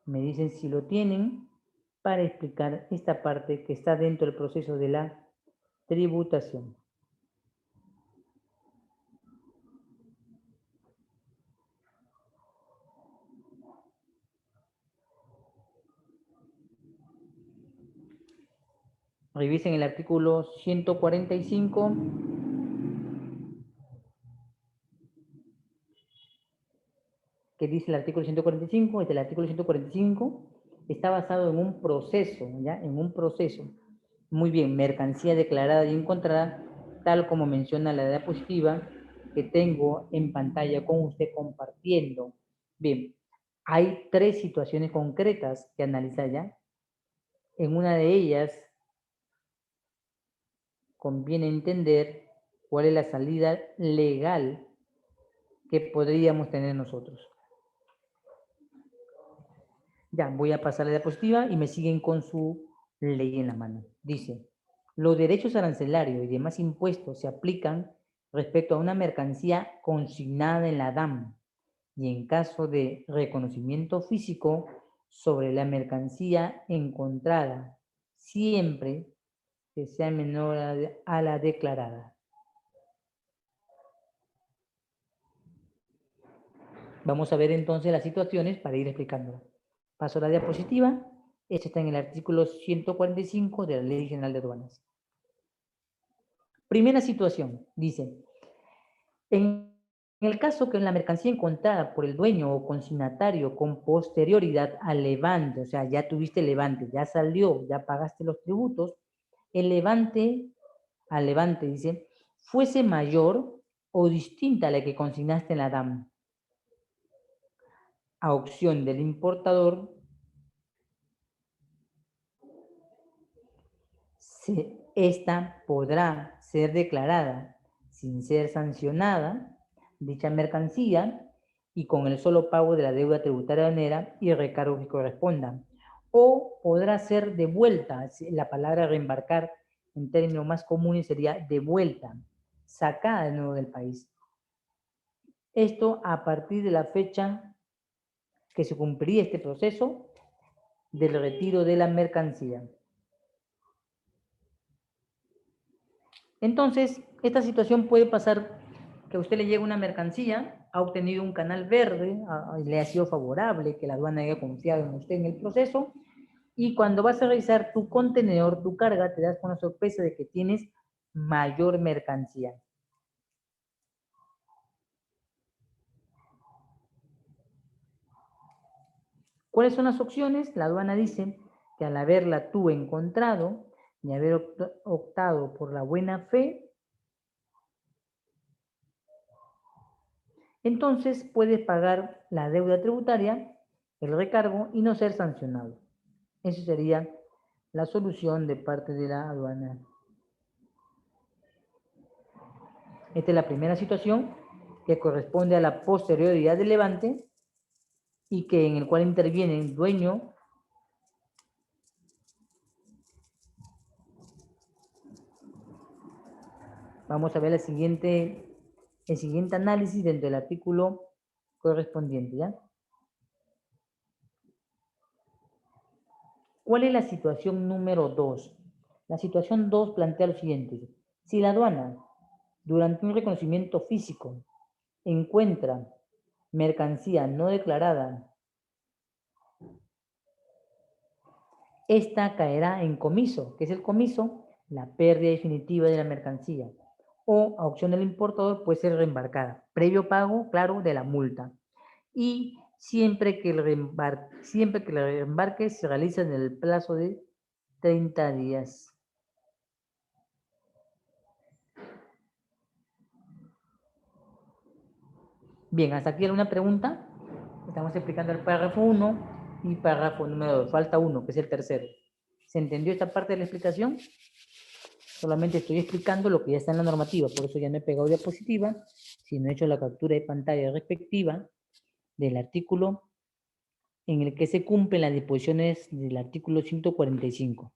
Me dicen si lo tienen para explicar esta parte que está dentro del proceso de la tributación. Revisen el artículo 145. ¿Qué dice el artículo 145? El artículo 145 está basado en un proceso, ¿ya? En un proceso. Muy bien, mercancía declarada y encontrada, tal como menciona la diapositiva que tengo en pantalla con usted compartiendo. Bien, hay 3 situaciones concretas que analizar ya. En una de ellas, conviene entender cuál es la salida legal que podríamos tener nosotros. Ya, voy a pasar la diapositiva y me siguen con su ley en la mano. Dice, los derechos arancelarios y demás impuestos se aplican respecto a una mercancía consignada en la DAM, y en caso de reconocimiento físico sobre la mercancía encontrada, siempre que sea menor a la declarada. Vamos a ver entonces las situaciones para ir explicándolas. Paso a la diapositiva. Esto está en el artículo 145 de la Ley General de Aduanas. Primera situación, dice, en el caso que la mercancía encontrada por el dueño o consignatario con posterioridad al levante, o sea, ya tuviste levante, ya salió, ya pagaste los tributos, el levante, al levante, dice, fuese mayor o distinta a la que consignaste en la DAM, a opción del importador, esta podrá ser declarada sin ser sancionada dicha mercancía y con el solo pago de la deuda tributaria aduanera y recargos que correspondan. O podrá ser devuelta, la palabra reembarcar en términos más comunes sería devuelta, sacada de nuevo del país. Esto a partir de la fecha que se cumpliría este proceso del retiro de la mercancía. Entonces, esta situación puede pasar que a usted le llegue una mercancía, ha obtenido un canal verde, le ha sido favorable, que la aduana haya confiado en usted en el proceso, y cuando vas a revisar tu contenedor, tu carga, te das con la sorpresa de que tienes mayor mercancía. ¿Cuáles son las opciones? La aduana dice que al haberla tú encontrado y haber optado por la buena fe, entonces puedes pagar la deuda tributaria, el recargo y no ser sancionado. Esa sería la solución de parte de la aduana. Esta es la primera situación que corresponde a la posterioridad del levante y que en el cual interviene el dueño Vamos a ver el siguiente análisis dentro del artículo correspondiente, ¿ya? ¿Cuál es la situación número 2? La situación 2 plantea lo siguiente. Si la aduana, durante un reconocimiento físico, encuentra mercancía no declarada, esta caerá en comiso. ¿Qué es el comiso? La pérdida definitiva de la mercancía. O a opción del importador puede ser reembarcada, previo pago, claro, de la multa. Y siempre que el reembarque se realiza en el plazo de 30 días. Bien, hasta aquí alguna pregunta. Estamos explicando el párrafo 1 y párrafo número 2. Falta uno, que es el tercero. ¿Se entendió esta parte de la explicación? Solamente estoy explicando lo que ya está en la normativa, por eso ya no he pegado diapositiva, sino he hecho la captura de pantalla respectiva del artículo en el que se cumplen las disposiciones del artículo 145.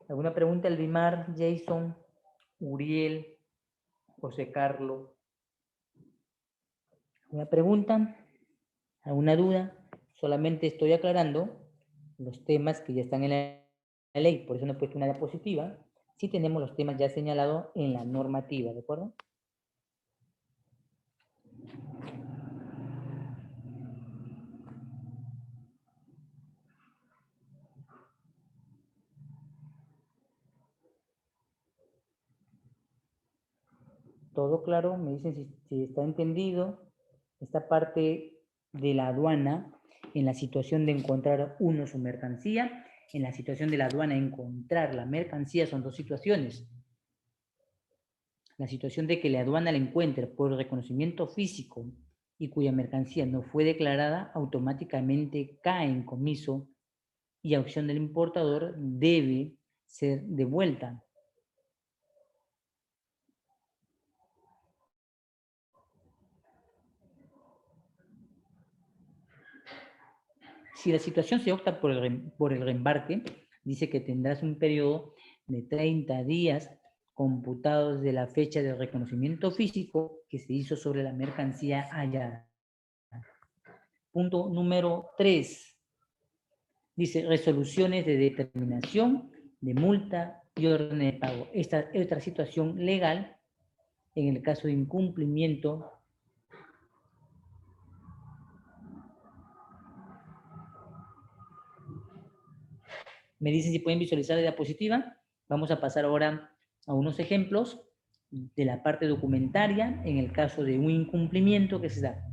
¿Alguna pregunta, Elvimar, Jason, Uriel, José Carlos? ¿Alguna pregunta? ¿Alguna duda? Solamente estoy aclarando los temas que ya están en la ley, por eso no he puesto una diapositiva. Sí tenemos los temas ya señalados en la normativa, ¿de acuerdo? Todo claro, me dicen si está entendido esta parte de la aduana en la situación de encontrar uno su mercancía, en la situación de la aduana encontrar la mercancía son dos situaciones. La situación de que la aduana la encuentre por reconocimiento físico y cuya mercancía no fue declarada, automáticamente cae en comiso y a opción del importador debe ser devuelta. Si la situación se opta por el reembarque, dice que tendrás un periodo de 30 días computados de la fecha de reconocimiento físico que se hizo sobre la mercancía hallada. Punto número 3. Dice resoluciones de determinación de multa y orden de pago. Esta es otra situación legal en el caso de incumplimiento me dicen si pueden visualizar la diapositiva. Vamos a pasar ahora a unos ejemplos de la parte documentaria en el caso de un incumplimiento que se da.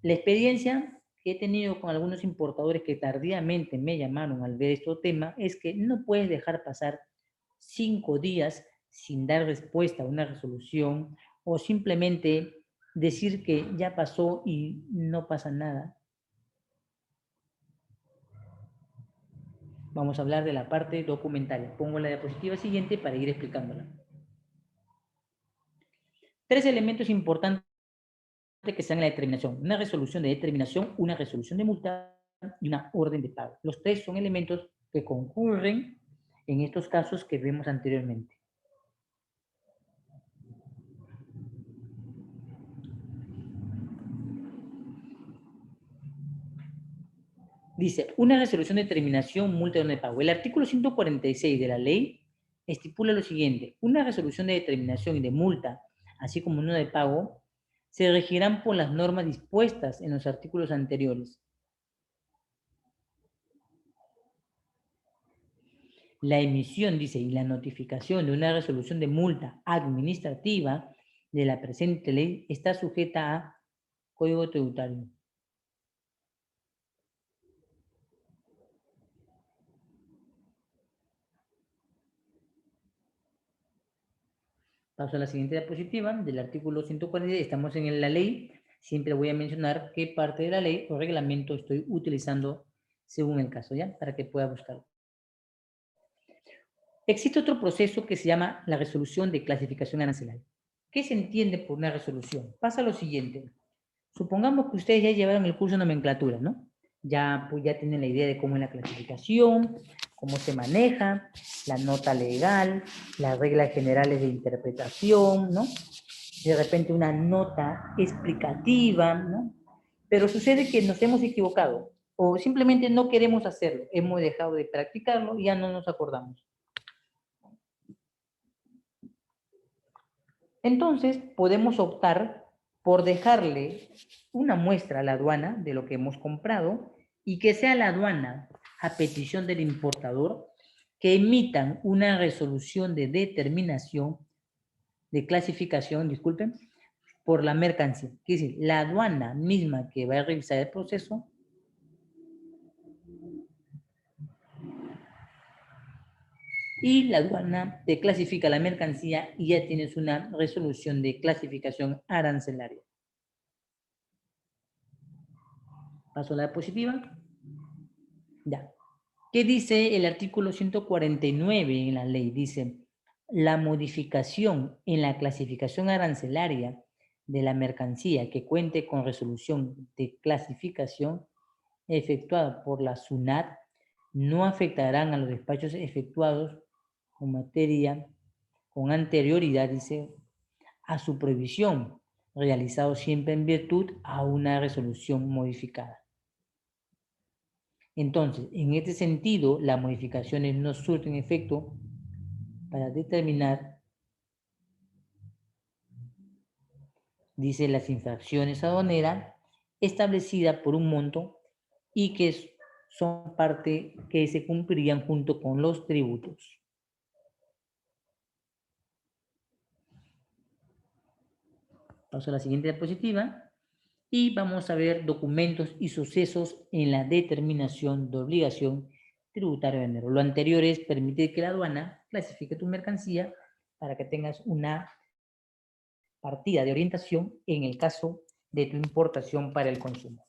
La experiencia que he tenido con algunos importadores que tardíamente me llamaron al ver este tema es que no puedes dejar pasar 5 días sin dar respuesta a una resolución o simplemente decir que ya pasó y no pasa nada. Vamos a hablar de la parte documentaria. Pongo la diapositiva siguiente para ir explicándola. 3 elementos importantes que están en la determinación. Una resolución de determinación, una resolución de multa y una orden de pago. Los 3 son elementos que concurren en estos casos que vemos anteriormente. Dice, una resolución de determinación, multa y orden de pago. El artículo 146 de la ley estipula lo siguiente. Una resolución de determinación y de multa, así como una de pago, se regirán por las normas dispuestas en los artículos anteriores. La emisión, dice, y la notificación de una resolución de multa administrativa de la presente ley está sujeta a Código Tributario. Paso a la siguiente diapositiva del artículo 146. Estamos en la ley. Siempre voy a mencionar qué parte de la ley o reglamento estoy utilizando según el caso, ¿ya? Para que pueda buscarlo. Existe otro proceso que se llama la resolución de clasificación arancelaria. ¿Qué se entiende por una resolución? Pasa lo siguiente. Supongamos que ustedes ya llevaron el curso de nomenclatura, ¿no? Pues ya tienen la idea de cómo es la clasificación, cómo se maneja, la nota legal, las reglas generales de interpretación, ¿no? De repente una nota explicativa, ¿no? Pero sucede que nos hemos equivocado o simplemente no queremos hacerlo, hemos dejado de practicarlo y ya no nos acordamos. Entonces, podemos optar por dejarle una muestra a la aduana de lo que hemos comprado y que sea la aduana, a petición del importador, que emitan una resolución de determinación, de clasificación, disculpen, por la mercancía. Quiere decir, la aduana misma que va a revisar el proceso y la aduana te clasifica la mercancía y ya tienes una resolución de clasificación arancelaria. Paso a la diapositiva. Ya. ¿Qué dice el artículo 149 en la ley? Dice, la modificación en la clasificación arancelaria de la mercancía que cuente con resolución de clasificación efectuada por la SUNAT no afectarán a los despachos efectuados con materia, con anterioridad, dice, a su prohibición, realizado siempre en virtud a una resolución modificada. Entonces, en este sentido, las modificaciones no surten efecto para determinar, dice, las infracciones aduaneras establecidas por un monto y que son parte que se cumplirían junto con los tributos. Paso a la siguiente diapositiva y vamos a ver documentos y sucesos en la determinación de obligación tributaria de enero. Lo anterior es permitir que la aduana clasifique tu mercancía para que tengas una partida de orientación en el caso de tu importación para el consumo.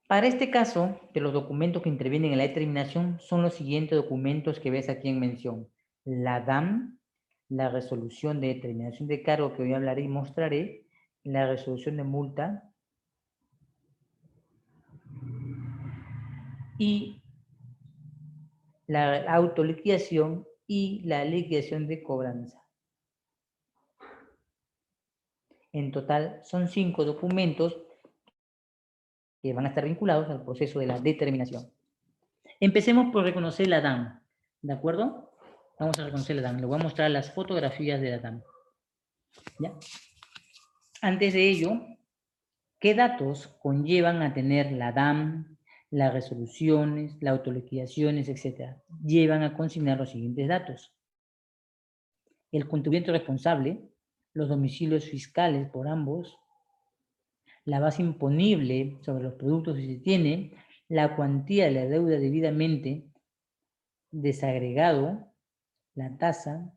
Para este caso, de los documentos que intervienen en la determinación son los siguientes documentos que ves aquí en mención. La DAM, la resolución de determinación de cargo que hoy hablaré y mostraré, la resolución de multa y la autoliquidación y la liquidación de cobranza. En total son 5 documentos que van a estar vinculados al proceso de la determinación. Empecemos por reconocer la DAN, ¿de acuerdo? Vamos a reconocer la DAN. Le voy a mostrar las fotografías de la DAN. ¿Ya? Antes de ello, ¿qué datos conllevan a tener la DAM, las resoluciones, las autoliquidaciones, etcétera? Llevan a consignar los siguientes datos. El contribuyente responsable, los domicilios fiscales por ambos, la base imponible sobre los productos que se tiene, la cuantía de la deuda debidamente desagregado, la tasa,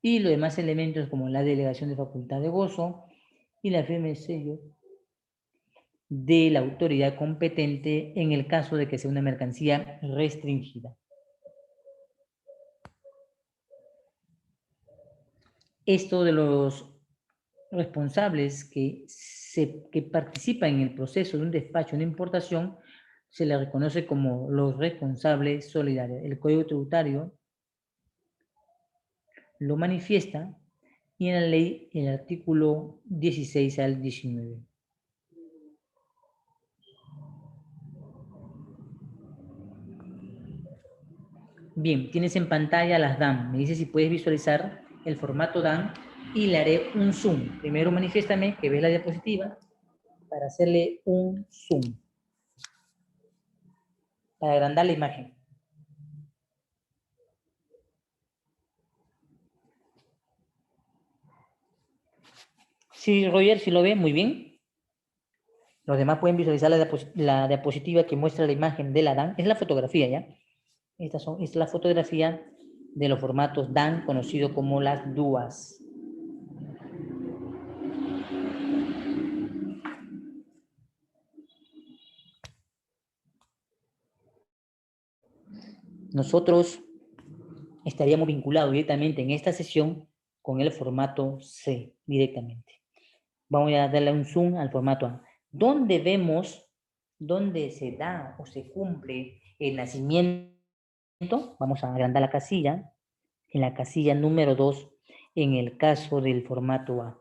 y los demás elementos como la delegación de facultad de gozo y la firma de sello de la autoridad competente en el caso de que sea una mercancía restringida. Esto de los responsables que participan en el proceso de un despacho, una importación, se le reconoce como los responsables solidarios. El Código Tributario lo manifiesta y en la ley el artículo 16 al 19. Bien, tienes en pantalla las DAM. Me dice si puedes visualizar el formato DAM y le haré un zoom. Primero manifiéstame que ves la diapositiva para hacerle un zoom, para agrandar la imagen. Sí, Roger, si lo ve, muy bien. Los demás pueden visualizar la diapositiva que muestra la imagen de la DAM. Es la fotografía, ¿ya? Esta es la fotografía de los formatos DAM, conocido como las DUAs. Nosotros estaríamos vinculados directamente en esta sesión con el formato C, directamente. Vamos a darle un zoom al formato A. ¿Dónde vemos, dónde se da o se cumple el nacimiento? Vamos a agrandar la casilla, en la casilla número 2, en el caso del formato A.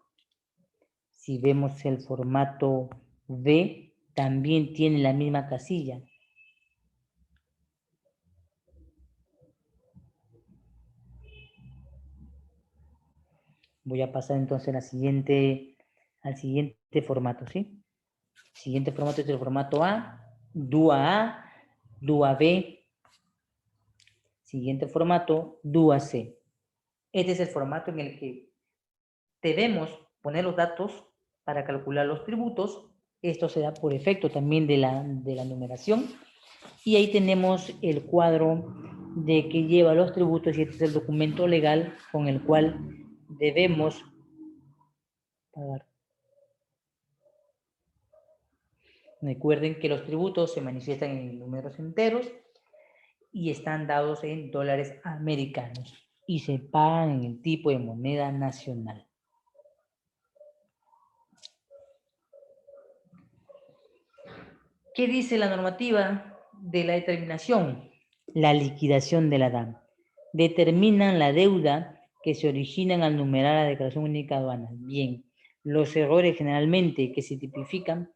Si vemos el formato B, también tiene la misma casilla. Voy a pasar entonces al siguiente formato, ¿sí? El siguiente formato es el formato A, DUA, DUA B. Siguiente formato, DUA C. Este es el formato en el que debemos poner los datos para calcular los tributos. Esto se da por efecto también de la numeración. Y ahí tenemos el cuadro de que lleva los tributos y este es el documento legal con el cual debemos pagar. Recuerden que los tributos se manifiestan en números enteros y están dados en dólares americanos y se pagan en el tipo de moneda nacional. ¿Qué dice la normativa de la determinación? La liquidación de la DAM. Determinan la deuda que se originan al numerar la declaración única aduanal. Bien, los errores generalmente que se tipifican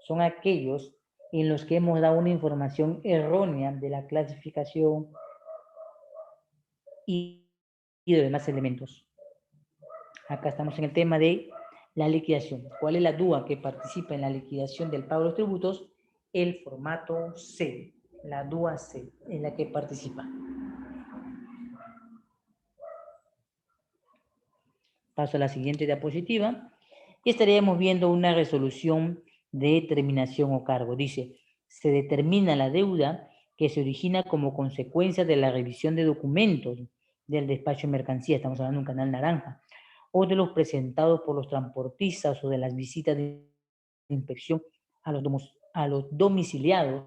son aquellos en los que hemos dado una información errónea de la clasificación y de demás elementos. Acá estamos en el tema de la liquidación. ¿Cuál es la DUA que participa en la liquidación del pago de los tributos? El formato C, la DUA C, en la que participa. Paso a la siguiente diapositiva y estaríamos viendo una resolución de determinación o cargo. Dice, se determina la deuda que se origina como consecuencia de la revisión de documentos del despacho de mercancía, estamos hablando de un canal naranja, o de los presentados por los transportistas o de las visitas de inspección a los domiciliados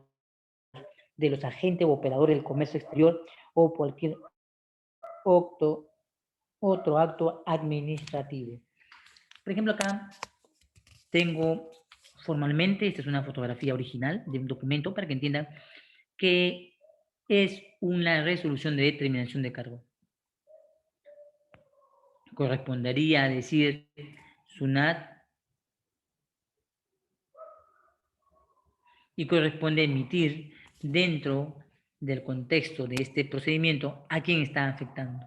de los agentes o operadores del comercio exterior o cualquier otro acto administrativo. Por ejemplo, acá tengo formalmente, esta es una fotografía original de un documento para que entiendan que es una resolución de determinación de cargo. Correspondería a decir SUNAT y corresponde emitir dentro del contexto de este procedimiento a quién está afectando.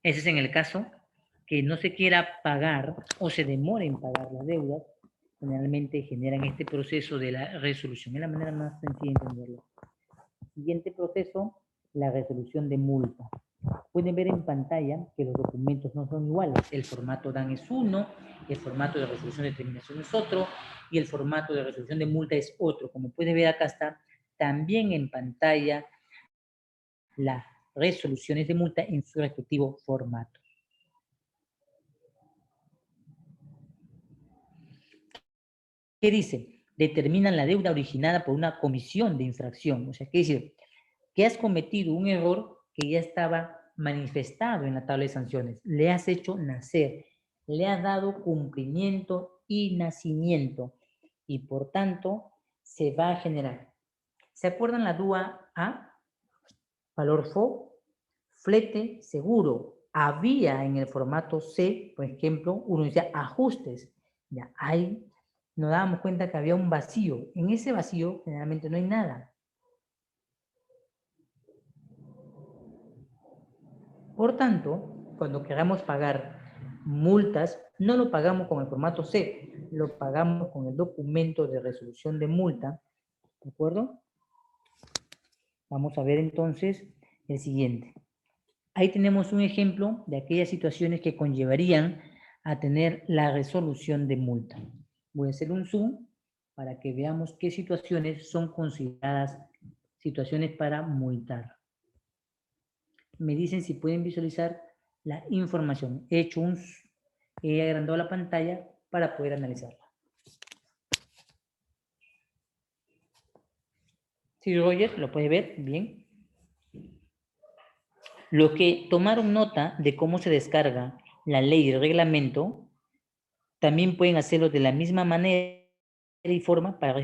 Ese es en el caso que no se quiera pagar o se demore en pagar las deudas, generalmente generan este proceso de la resolución. Es la manera más sencilla de entenderlo. Siguiente proceso, la resolución de multa. Pueden ver en pantalla que los documentos no son iguales. El formato DAN es uno, el formato de resolución de determinación es otro, y el formato de resolución de multa es otro. Como pueden ver acá está también en pantalla las resoluciones de multa en su respectivo formato. ¿Qué dice? Determinan la deuda originada por una comisión de infracción. O sea, ¿qué dice? Que has cometido un error que ya estaba manifestado en la tabla de sanciones. Le has hecho nacer, le has dado cumplimiento y nacimiento. Y por tanto, se va a generar. ¿Se acuerdan la DUA A? Valor FOB, flete seguro. Había en el formato C, por ejemplo, uno decía ajustes. Ya ahí nos dábamos cuenta que había un vacío. En ese vacío generalmente no hay nada. Por tanto, cuando queramos pagar multas, no lo pagamos con el formato C, lo pagamos con el documento de resolución de multa, ¿de acuerdo? Vamos a ver entonces el siguiente. Ahí tenemos un ejemplo de aquellas situaciones que conllevarían a tener la resolución de multa. Voy a hacer un zoom para que veamos qué situaciones son consideradas situaciones para multar. Me dicen si pueden visualizar la información. He agrandado la pantalla para poder analizarla. Sí, Roger, lo puede ver bien. Los que tomaron nota de cómo se descarga la ley y el reglamento, también pueden hacerlo de la misma manera y forma para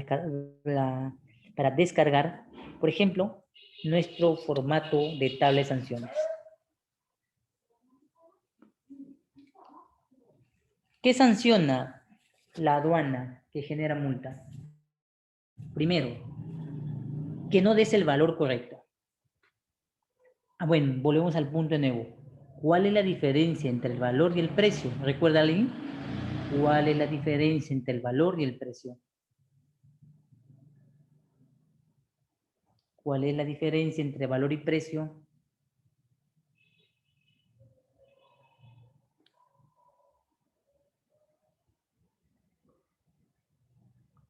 descargar, por ejemplo, nuestro formato de tabla de sanciones. ¿Qué sanciona la aduana que genera multa? Primero, que no des el valor correcto. Bueno, volvemos al punto de nuevo. ¿Cuál es la diferencia entre el valor y el precio? ¿Recuerda alguien? ¿Cuál es la diferencia entre el valor y el precio? ¿Cuál es la diferencia entre valor y precio?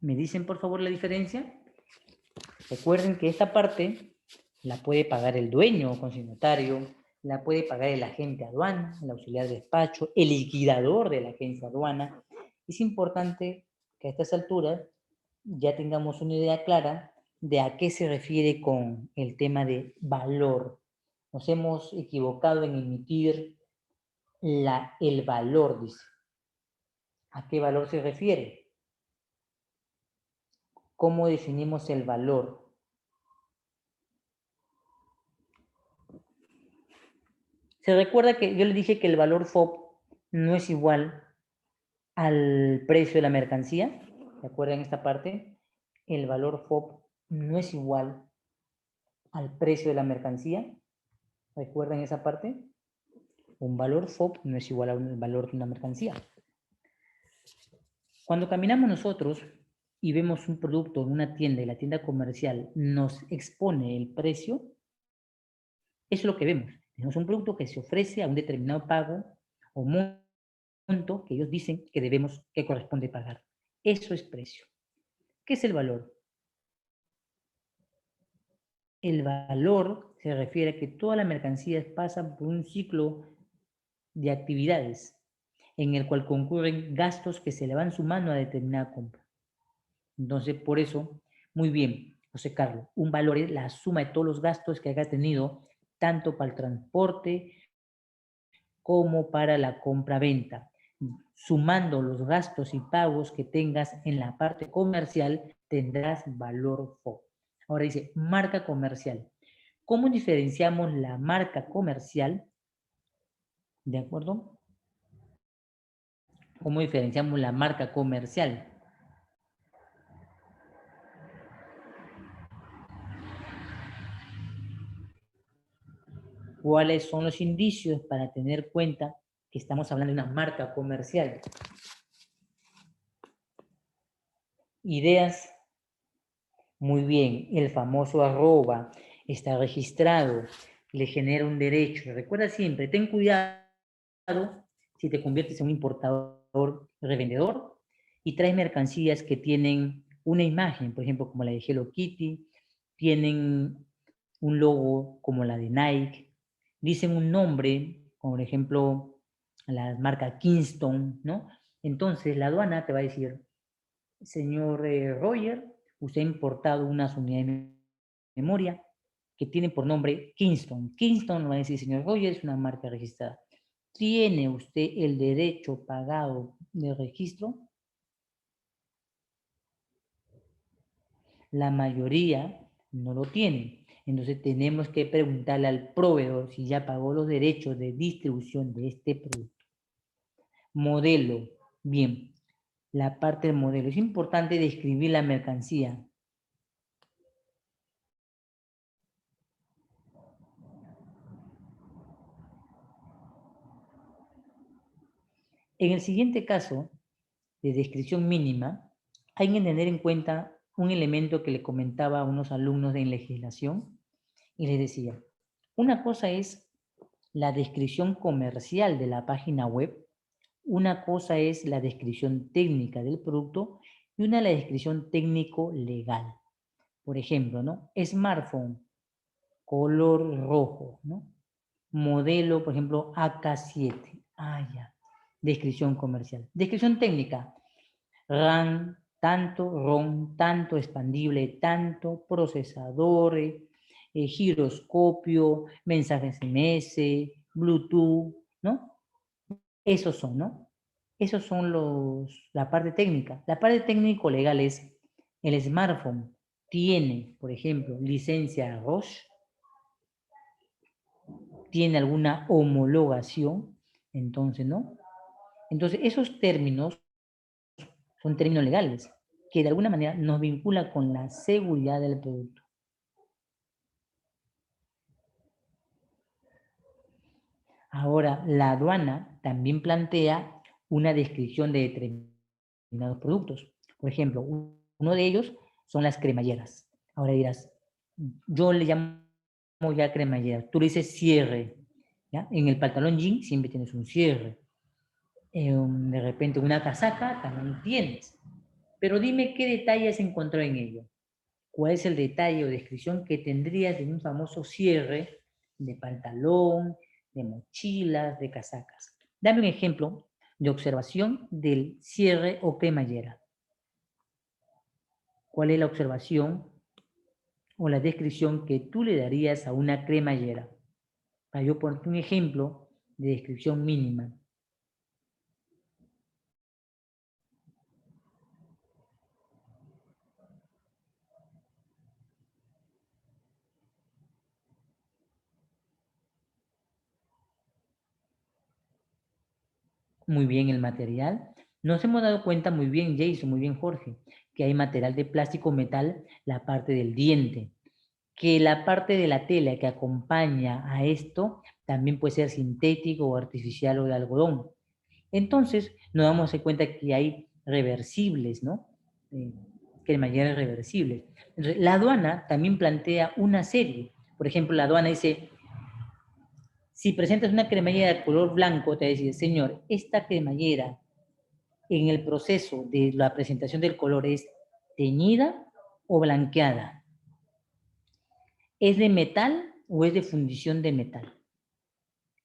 ¿Me dicen por favor la diferencia? Recuerden que esta parte la puede pagar el dueño o consignatario, la puede pagar el agente aduana, el auxiliar de despacho, el liquidador de la agencia aduana. Es importante que a estas alturas ya tengamos una idea clara de a qué se refiere con el tema de valor. Nos hemos equivocado en emitir el valor, dice. ¿A qué valor se refiere? ¿Cómo definimos el valor? Se recuerda que yo le dije que el valor FOB no es igual al precio de la mercancía. ¿Se acuerdan esta parte? El valor FOB no es igual al precio de la mercancía. ¿Recuerdan esa parte? Un valor FOB no es igual al valor de una mercancía. Cuando caminamos nosotros y vemos un producto en una tienda y la tienda comercial nos expone el precio, eso es lo que vemos. Tenemos un producto que se ofrece a un determinado pago o monto que ellos dicen que corresponde pagar. Eso es precio. ¿Qué es el valor? El valor se refiere a que todas las mercancías pasan por un ciclo de actividades en el cual concurren gastos que se le van sumando a determinada compra. Entonces, por eso, muy bien, José Carlos, un valor es la suma de todos los gastos que haya tenido, tanto para el transporte como para la compra-venta. Sumando los gastos y pagos que tengas en la parte comercial, tendrás valor FO. Ahora dice, marca comercial. ¿Cómo diferenciamos la marca comercial? ¿De acuerdo? ¿Cómo diferenciamos la marca comercial? ¿Cuáles son los indicios para tener cuenta que estamos hablando de una marca comercial? Ideas, muy bien, el famoso arroba está registrado, le genera un derecho. Recuerda siempre, ten cuidado si te conviertes en un importador revendedor y traes mercancías que tienen una imagen, por ejemplo, como la de Hello Kitty, tienen un logo como la de Nike, dicen un nombre, como por ejemplo la marca Kingston, ¿no? Entonces la aduana te va a decir, señor Roger, usted ha importado unas unidades de memoria que tienen por nombre Kingston. Kingston, va a decir, señor Roger, es una marca registrada. ¿Tiene usted el derecho pagado de registro? La mayoría no lo tienen. Entonces tenemos que preguntarle al proveedor si ya pagó los derechos de distribución de este producto. Modelo. Bien, la parte del modelo. Es importante describir la mercancía. En el siguiente caso, de descripción mínima, hay que tener en cuenta un elemento que le comentaba a unos alumnos de legislación y les decía, una cosa es la descripción comercial de la página web, una cosa es la descripción técnica del producto y una la descripción técnico-legal. Por ejemplo, ¿no? Smartphone, color rojo, ¿no? Modelo, por ejemplo, AK7. Ah, ya. Descripción comercial. Descripción técnica. RAM, tanto, ROM, tanto, expandible, tanto, procesador, giroscopio, mensaje SMS, Bluetooth, ¿no? Esos son, ¿no? Esos son la parte técnica. La parte técnico-legal es el smartphone tiene, por ejemplo, licencia Roche, tiene alguna homologación, entonces, ¿no? Entonces, esos términos son términos legales que de alguna manera nos vinculan con la seguridad del producto. Ahora, la aduana también plantea una descripción de determinados productos. Por ejemplo, uno de ellos son las cremalleras. Ahora dirás, yo le llamo ya cremallera, tú le dices cierre. ¿Ya? En el pantalón jean siempre tienes un cierre. De repente una casaca también tienes. Pero dime qué detalles encontró en ello. ¿Cuál es el detalle o descripción que tendrías de un famoso cierre de pantalón, de mochilas, de casacas? Dame un ejemplo de observación del cierre o cremallera. ¿Cuál es la observación o la descripción que tú le darías a una cremallera? Para yo ponerte un ejemplo de descripción mínima. Muy bien el material. Nos hemos dado cuenta muy bien, Jason, muy bien, Jorge, que hay material de plástico metal, la parte del diente, que la parte de la tela que acompaña a esto también puede ser sintético o artificial o de algodón. Entonces, nos damos cuenta que hay reversibles, ¿no? Cremalleras reversibles. Entonces, la aduana también plantea una serie. Por ejemplo, la aduana dice, si presentas una cremallera de color blanco, te dice, señor, esta cremallera en el proceso de la presentación del color es teñida o blanqueada. ¿Es de metal o es de fundición de metal?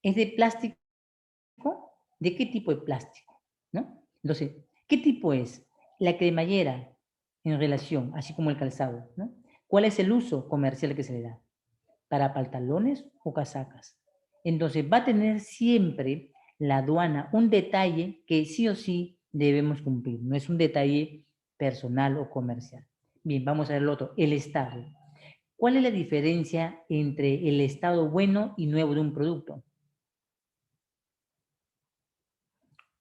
¿Es de plástico ¿De qué tipo de plástico? ¿No? Entonces, ¿qué tipo es? La cremallera en relación, así como el calzado, ¿no? ¿Cuál es el uso comercial que se le da? ¿Para pantalones o casacas? Entonces, va a tener siempre la aduana un detalle que sí o sí debemos cumplir. No es un detalle personal o comercial. Bien, vamos a ver el otro, el estado. ¿Cuál es la diferencia entre el estado bueno y nuevo de un producto?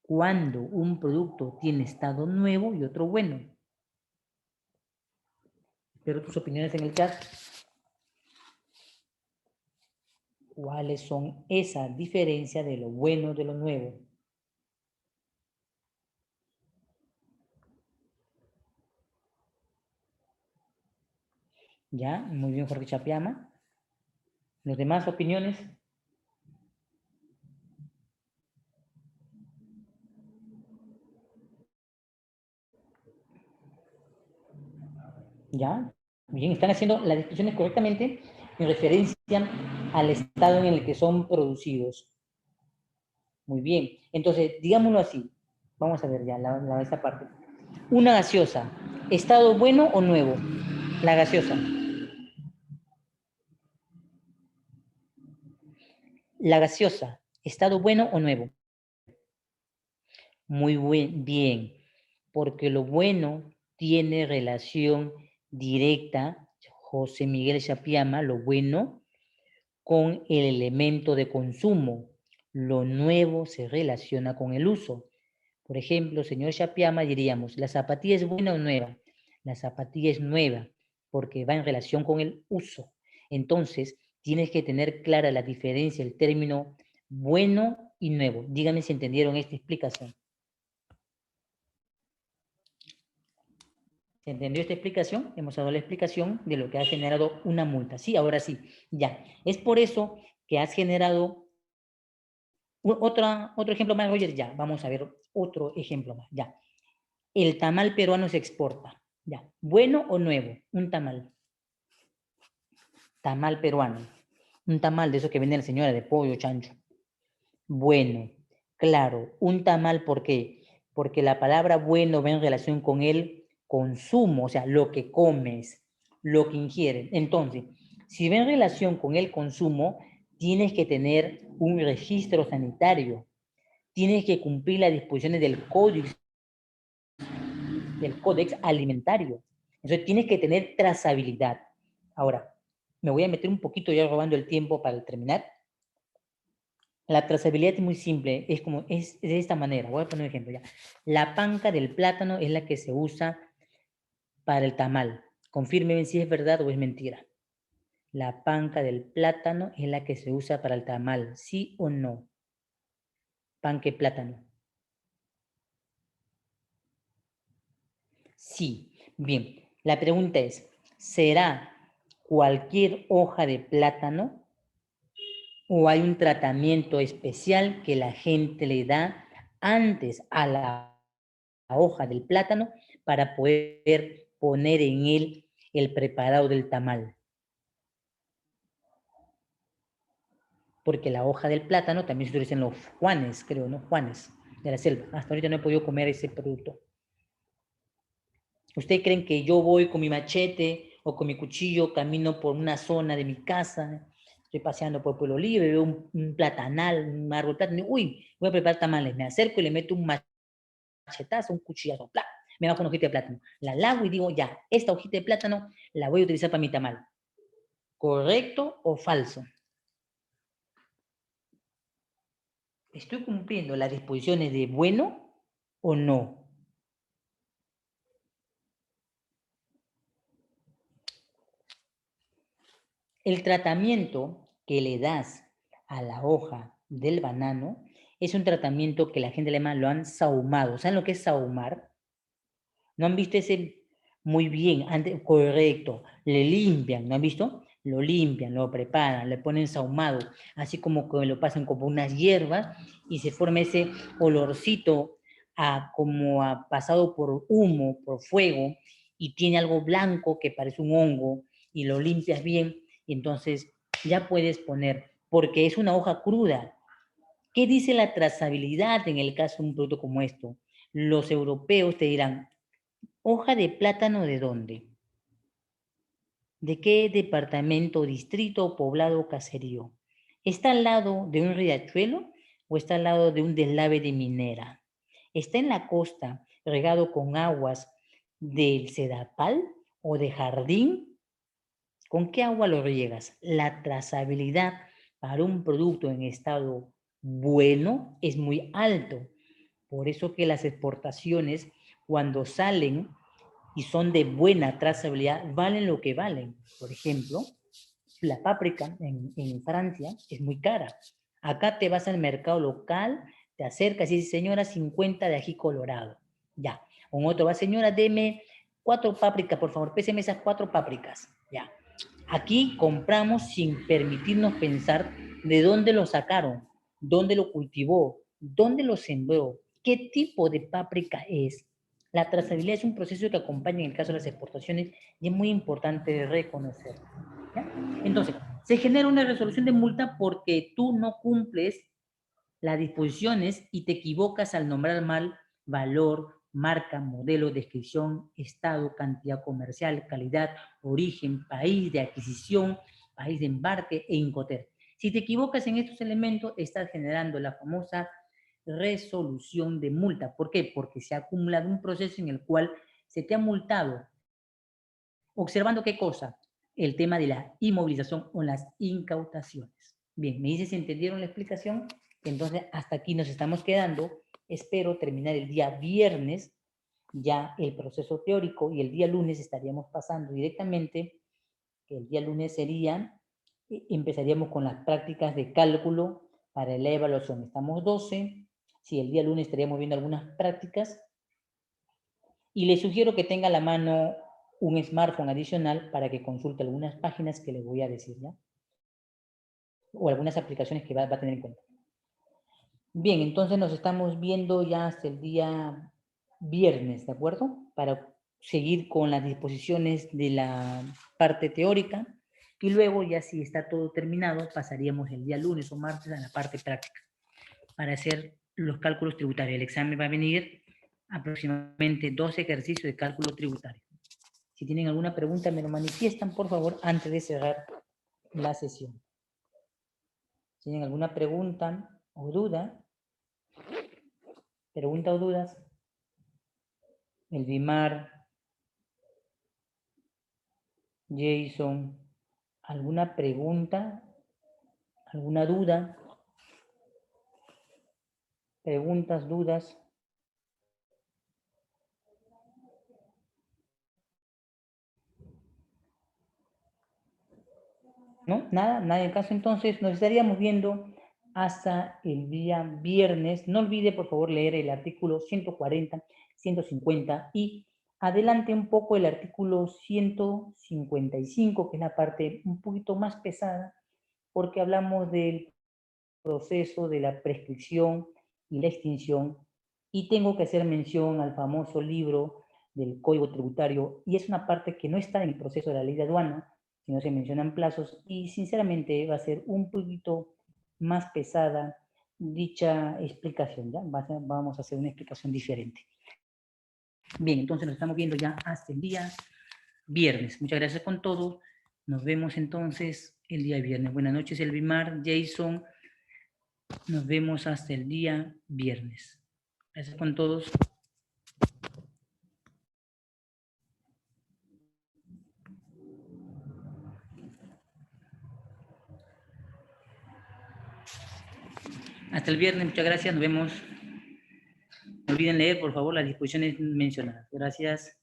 Cuando un producto tiene estado nuevo y otro bueno. Espero tus opiniones en el chat. ¿Cuáles son esas diferencias de lo bueno de lo nuevo? ¿Ya? Muy bien, Jorge Chapiama. ¿Los demás opiniones? ¿Ya? Bien, están haciendo las descripciones correctamente en referencia al estado en el que son producidos. Muy bien. Entonces, digámoslo así. Vamos a ver ya esta parte. Una gaseosa, ¿estado bueno o nuevo? La gaseosa. La gaseosa, ¿estado bueno o nuevo? Muy bien, porque lo bueno tiene relación directa, José Miguel Chapiama, lo bueno, con el elemento de consumo. Lo nuevo se relaciona con el uso. Por ejemplo, señor Chapiama, diríamos, ¿la zapatilla es buena o nueva? La zapatilla es nueva porque va en relación con el uso. Entonces, tienes que tener clara la diferencia, el término bueno y nuevo. Díganme si entendieron esta explicación. ¿Se entendió esta explicación? Hemos dado la explicación de lo que ha generado una multa. Sí, ahora sí, ya. Es por eso que has generado otro ejemplo más, Roger. Ya, vamos a ver otro ejemplo más. Ya. El tamal peruano se exporta. Ya. ¿Bueno o nuevo? Un tamal. Tamal peruano. Un tamal de esos que vende la señora de pollo, chancho. Bueno, claro. Un tamal, ¿por qué? Porque la palabra bueno va en relación con el consumo, o sea, lo que comes, lo que ingieres. Entonces, si va en relación con el consumo, tienes que tener un registro sanitario. Tienes que cumplir las disposiciones del códex alimentario. Entonces, tienes que tener trazabilidad. Ahora, me voy a meter un poquito ya robando el tiempo para terminar. La trazabilidad es muy simple, es de esta manera. Voy a poner un ejemplo ya. La panca del plátano es la que se usa para el tamal. Confírmeme si es verdad o es mentira. La panca del plátano es la que se usa para el tamal, ¿sí o no? Panque plátano. Sí. Bien, la pregunta es, ¿será cualquier hoja de plátano o hay un tratamiento especial que la gente le da antes a la hoja del plátano para poder poner en él el preparado del tamal? Porque la hoja del plátano también se utiliza en los Juanes, creo, ¿no? Juanes de la selva. Hasta ahorita no he podido comer ese producto. ¿Ustedes creen que yo voy con mi machete o con mi cuchillo, camino por una zona de mi casa, estoy paseando por Pueblo Libre, veo un platanal, un árbol de plátano, uy, voy a preparar tamales, me acerco y le meto un machetazo, un cuchillazo, ¡plá! Me bajo una hojita de plátano, la lavo y digo, ya, esta hojita de plátano la voy a utilizar para mi tamal? ¿Correcto o falso? ¿Estoy cumpliendo las disposiciones de bueno o no? El tratamiento que le das a la hoja del banano es un tratamiento que la gente le llama, lo han sahumado. ¿Saben lo que es sahumar? ¿No han visto ese? Muy bien, correcto. Le limpian, ¿no han visto? Lo limpian, lo preparan, le ponen sahumado, así como que lo pasan como unas hierbas y se forma ese olorcito como ha pasado por humo, por fuego, y tiene algo blanco que parece un hongo, y lo limpias bien, y entonces ya puedes poner, porque es una hoja cruda, ¿Qué dice la trazabilidad en el caso de un producto como esto? Los europeos te dirán, ¿hoja de plátano de dónde? ¿De qué departamento, distrito, poblado o caserío? ¿Está al lado de un riachuelo o está al lado de un deslave de minera? ¿Está en la costa, regado con aguas del Cedapal o de jardín? ¿Con qué agua lo riegas? La trazabilidad para un producto en estado bueno es muy alto. Por eso que las exportaciones, cuando salen y son de buena trazabilidad, valen lo que valen. Por ejemplo, la páprica en Francia es muy cara. Acá te vas al mercado local, te acercas y dices, señora, 50 de ají colorado. Ya. Un otro va, señora, deme 4 pápricas, por favor, péseme esas 4 pápricas. Ya. Aquí compramos sin permitirnos pensar de dónde lo sacaron, dónde lo cultivó, dónde lo sembró, qué tipo de páprica es. La trazabilidad es un proceso que acompaña en el caso de las exportaciones y es muy importante reconocerlo. ¿Ya? Entonces, se genera una resolución de multa porque tú no cumples las disposiciones y te equivocas al nombrar mal valor, marca, modelo, descripción, estado, cantidad comercial, calidad, origen, país de adquisición, país de embarque e Incoterm. Si te equivocas en estos elementos, estás generando la famosa resolución de multa. ¿Por qué? Porque se ha acumulado un proceso en el cual se te ha multado. ¿Observando qué cosa? El tema de la inmovilización o las incautaciones. Bien, me dice si entendieron la explicación. Entonces, hasta aquí nos estamos quedando. Espero terminar el día viernes ya el proceso teórico y el día lunes estaríamos pasando directamente, que el día lunes sería, empezaríamos con las prácticas de cálculo para la evaluación. Estamos 12, sí, el día lunes estaríamos viendo algunas prácticas y les sugiero que tenga a la mano un smartphone adicional para que consulte algunas páginas que les voy a decir, ¿ya? O algunas aplicaciones que va a tener en cuenta. Bien, entonces nos estamos viendo ya hasta el día viernes, ¿de acuerdo? Para seguir con las disposiciones de la parte teórica y luego ya si está todo terminado pasaríamos el día lunes o martes a la parte práctica para hacer los cálculos tributarios. El examen va a venir aproximadamente 12 ejercicios de cálculo tributario. Si tienen alguna pregunta me lo manifiestan por favor antes de cerrar la sesión. Si tienen alguna pregunta o duda, ¿pregunta o dudas? Elvimar, Jason, ¿alguna pregunta? ¿Alguna duda? ¿Preguntas, dudas? ¿No? Nada, nada en caso. Entonces nos estaríamos viendo hasta el día viernes. No olvide, por favor, leer el artículo 140, 150 y adelante un poco el artículo 155, que es la parte un poquito más pesada, porque hablamos del proceso de la prescripción y la extinción, y tengo que hacer mención al famoso libro del Código Tributario, y es una parte que no está en el proceso de la ley de aduana, sino se mencionan plazos, y sinceramente va a ser un poquito más pesada dicha explicación, ¿ya? Vamos a hacer una explicación diferente. Bien, entonces nos estamos viendo ya hasta el día viernes. Muchas gracias con todo. Nos vemos entonces el día viernes. Buenas noches, Elvimar, Jason. Nos vemos hasta el día viernes. Gracias con todos. Hasta el viernes, muchas gracias, nos vemos. No olviden leer, por favor, las disposiciones mencionadas. Gracias.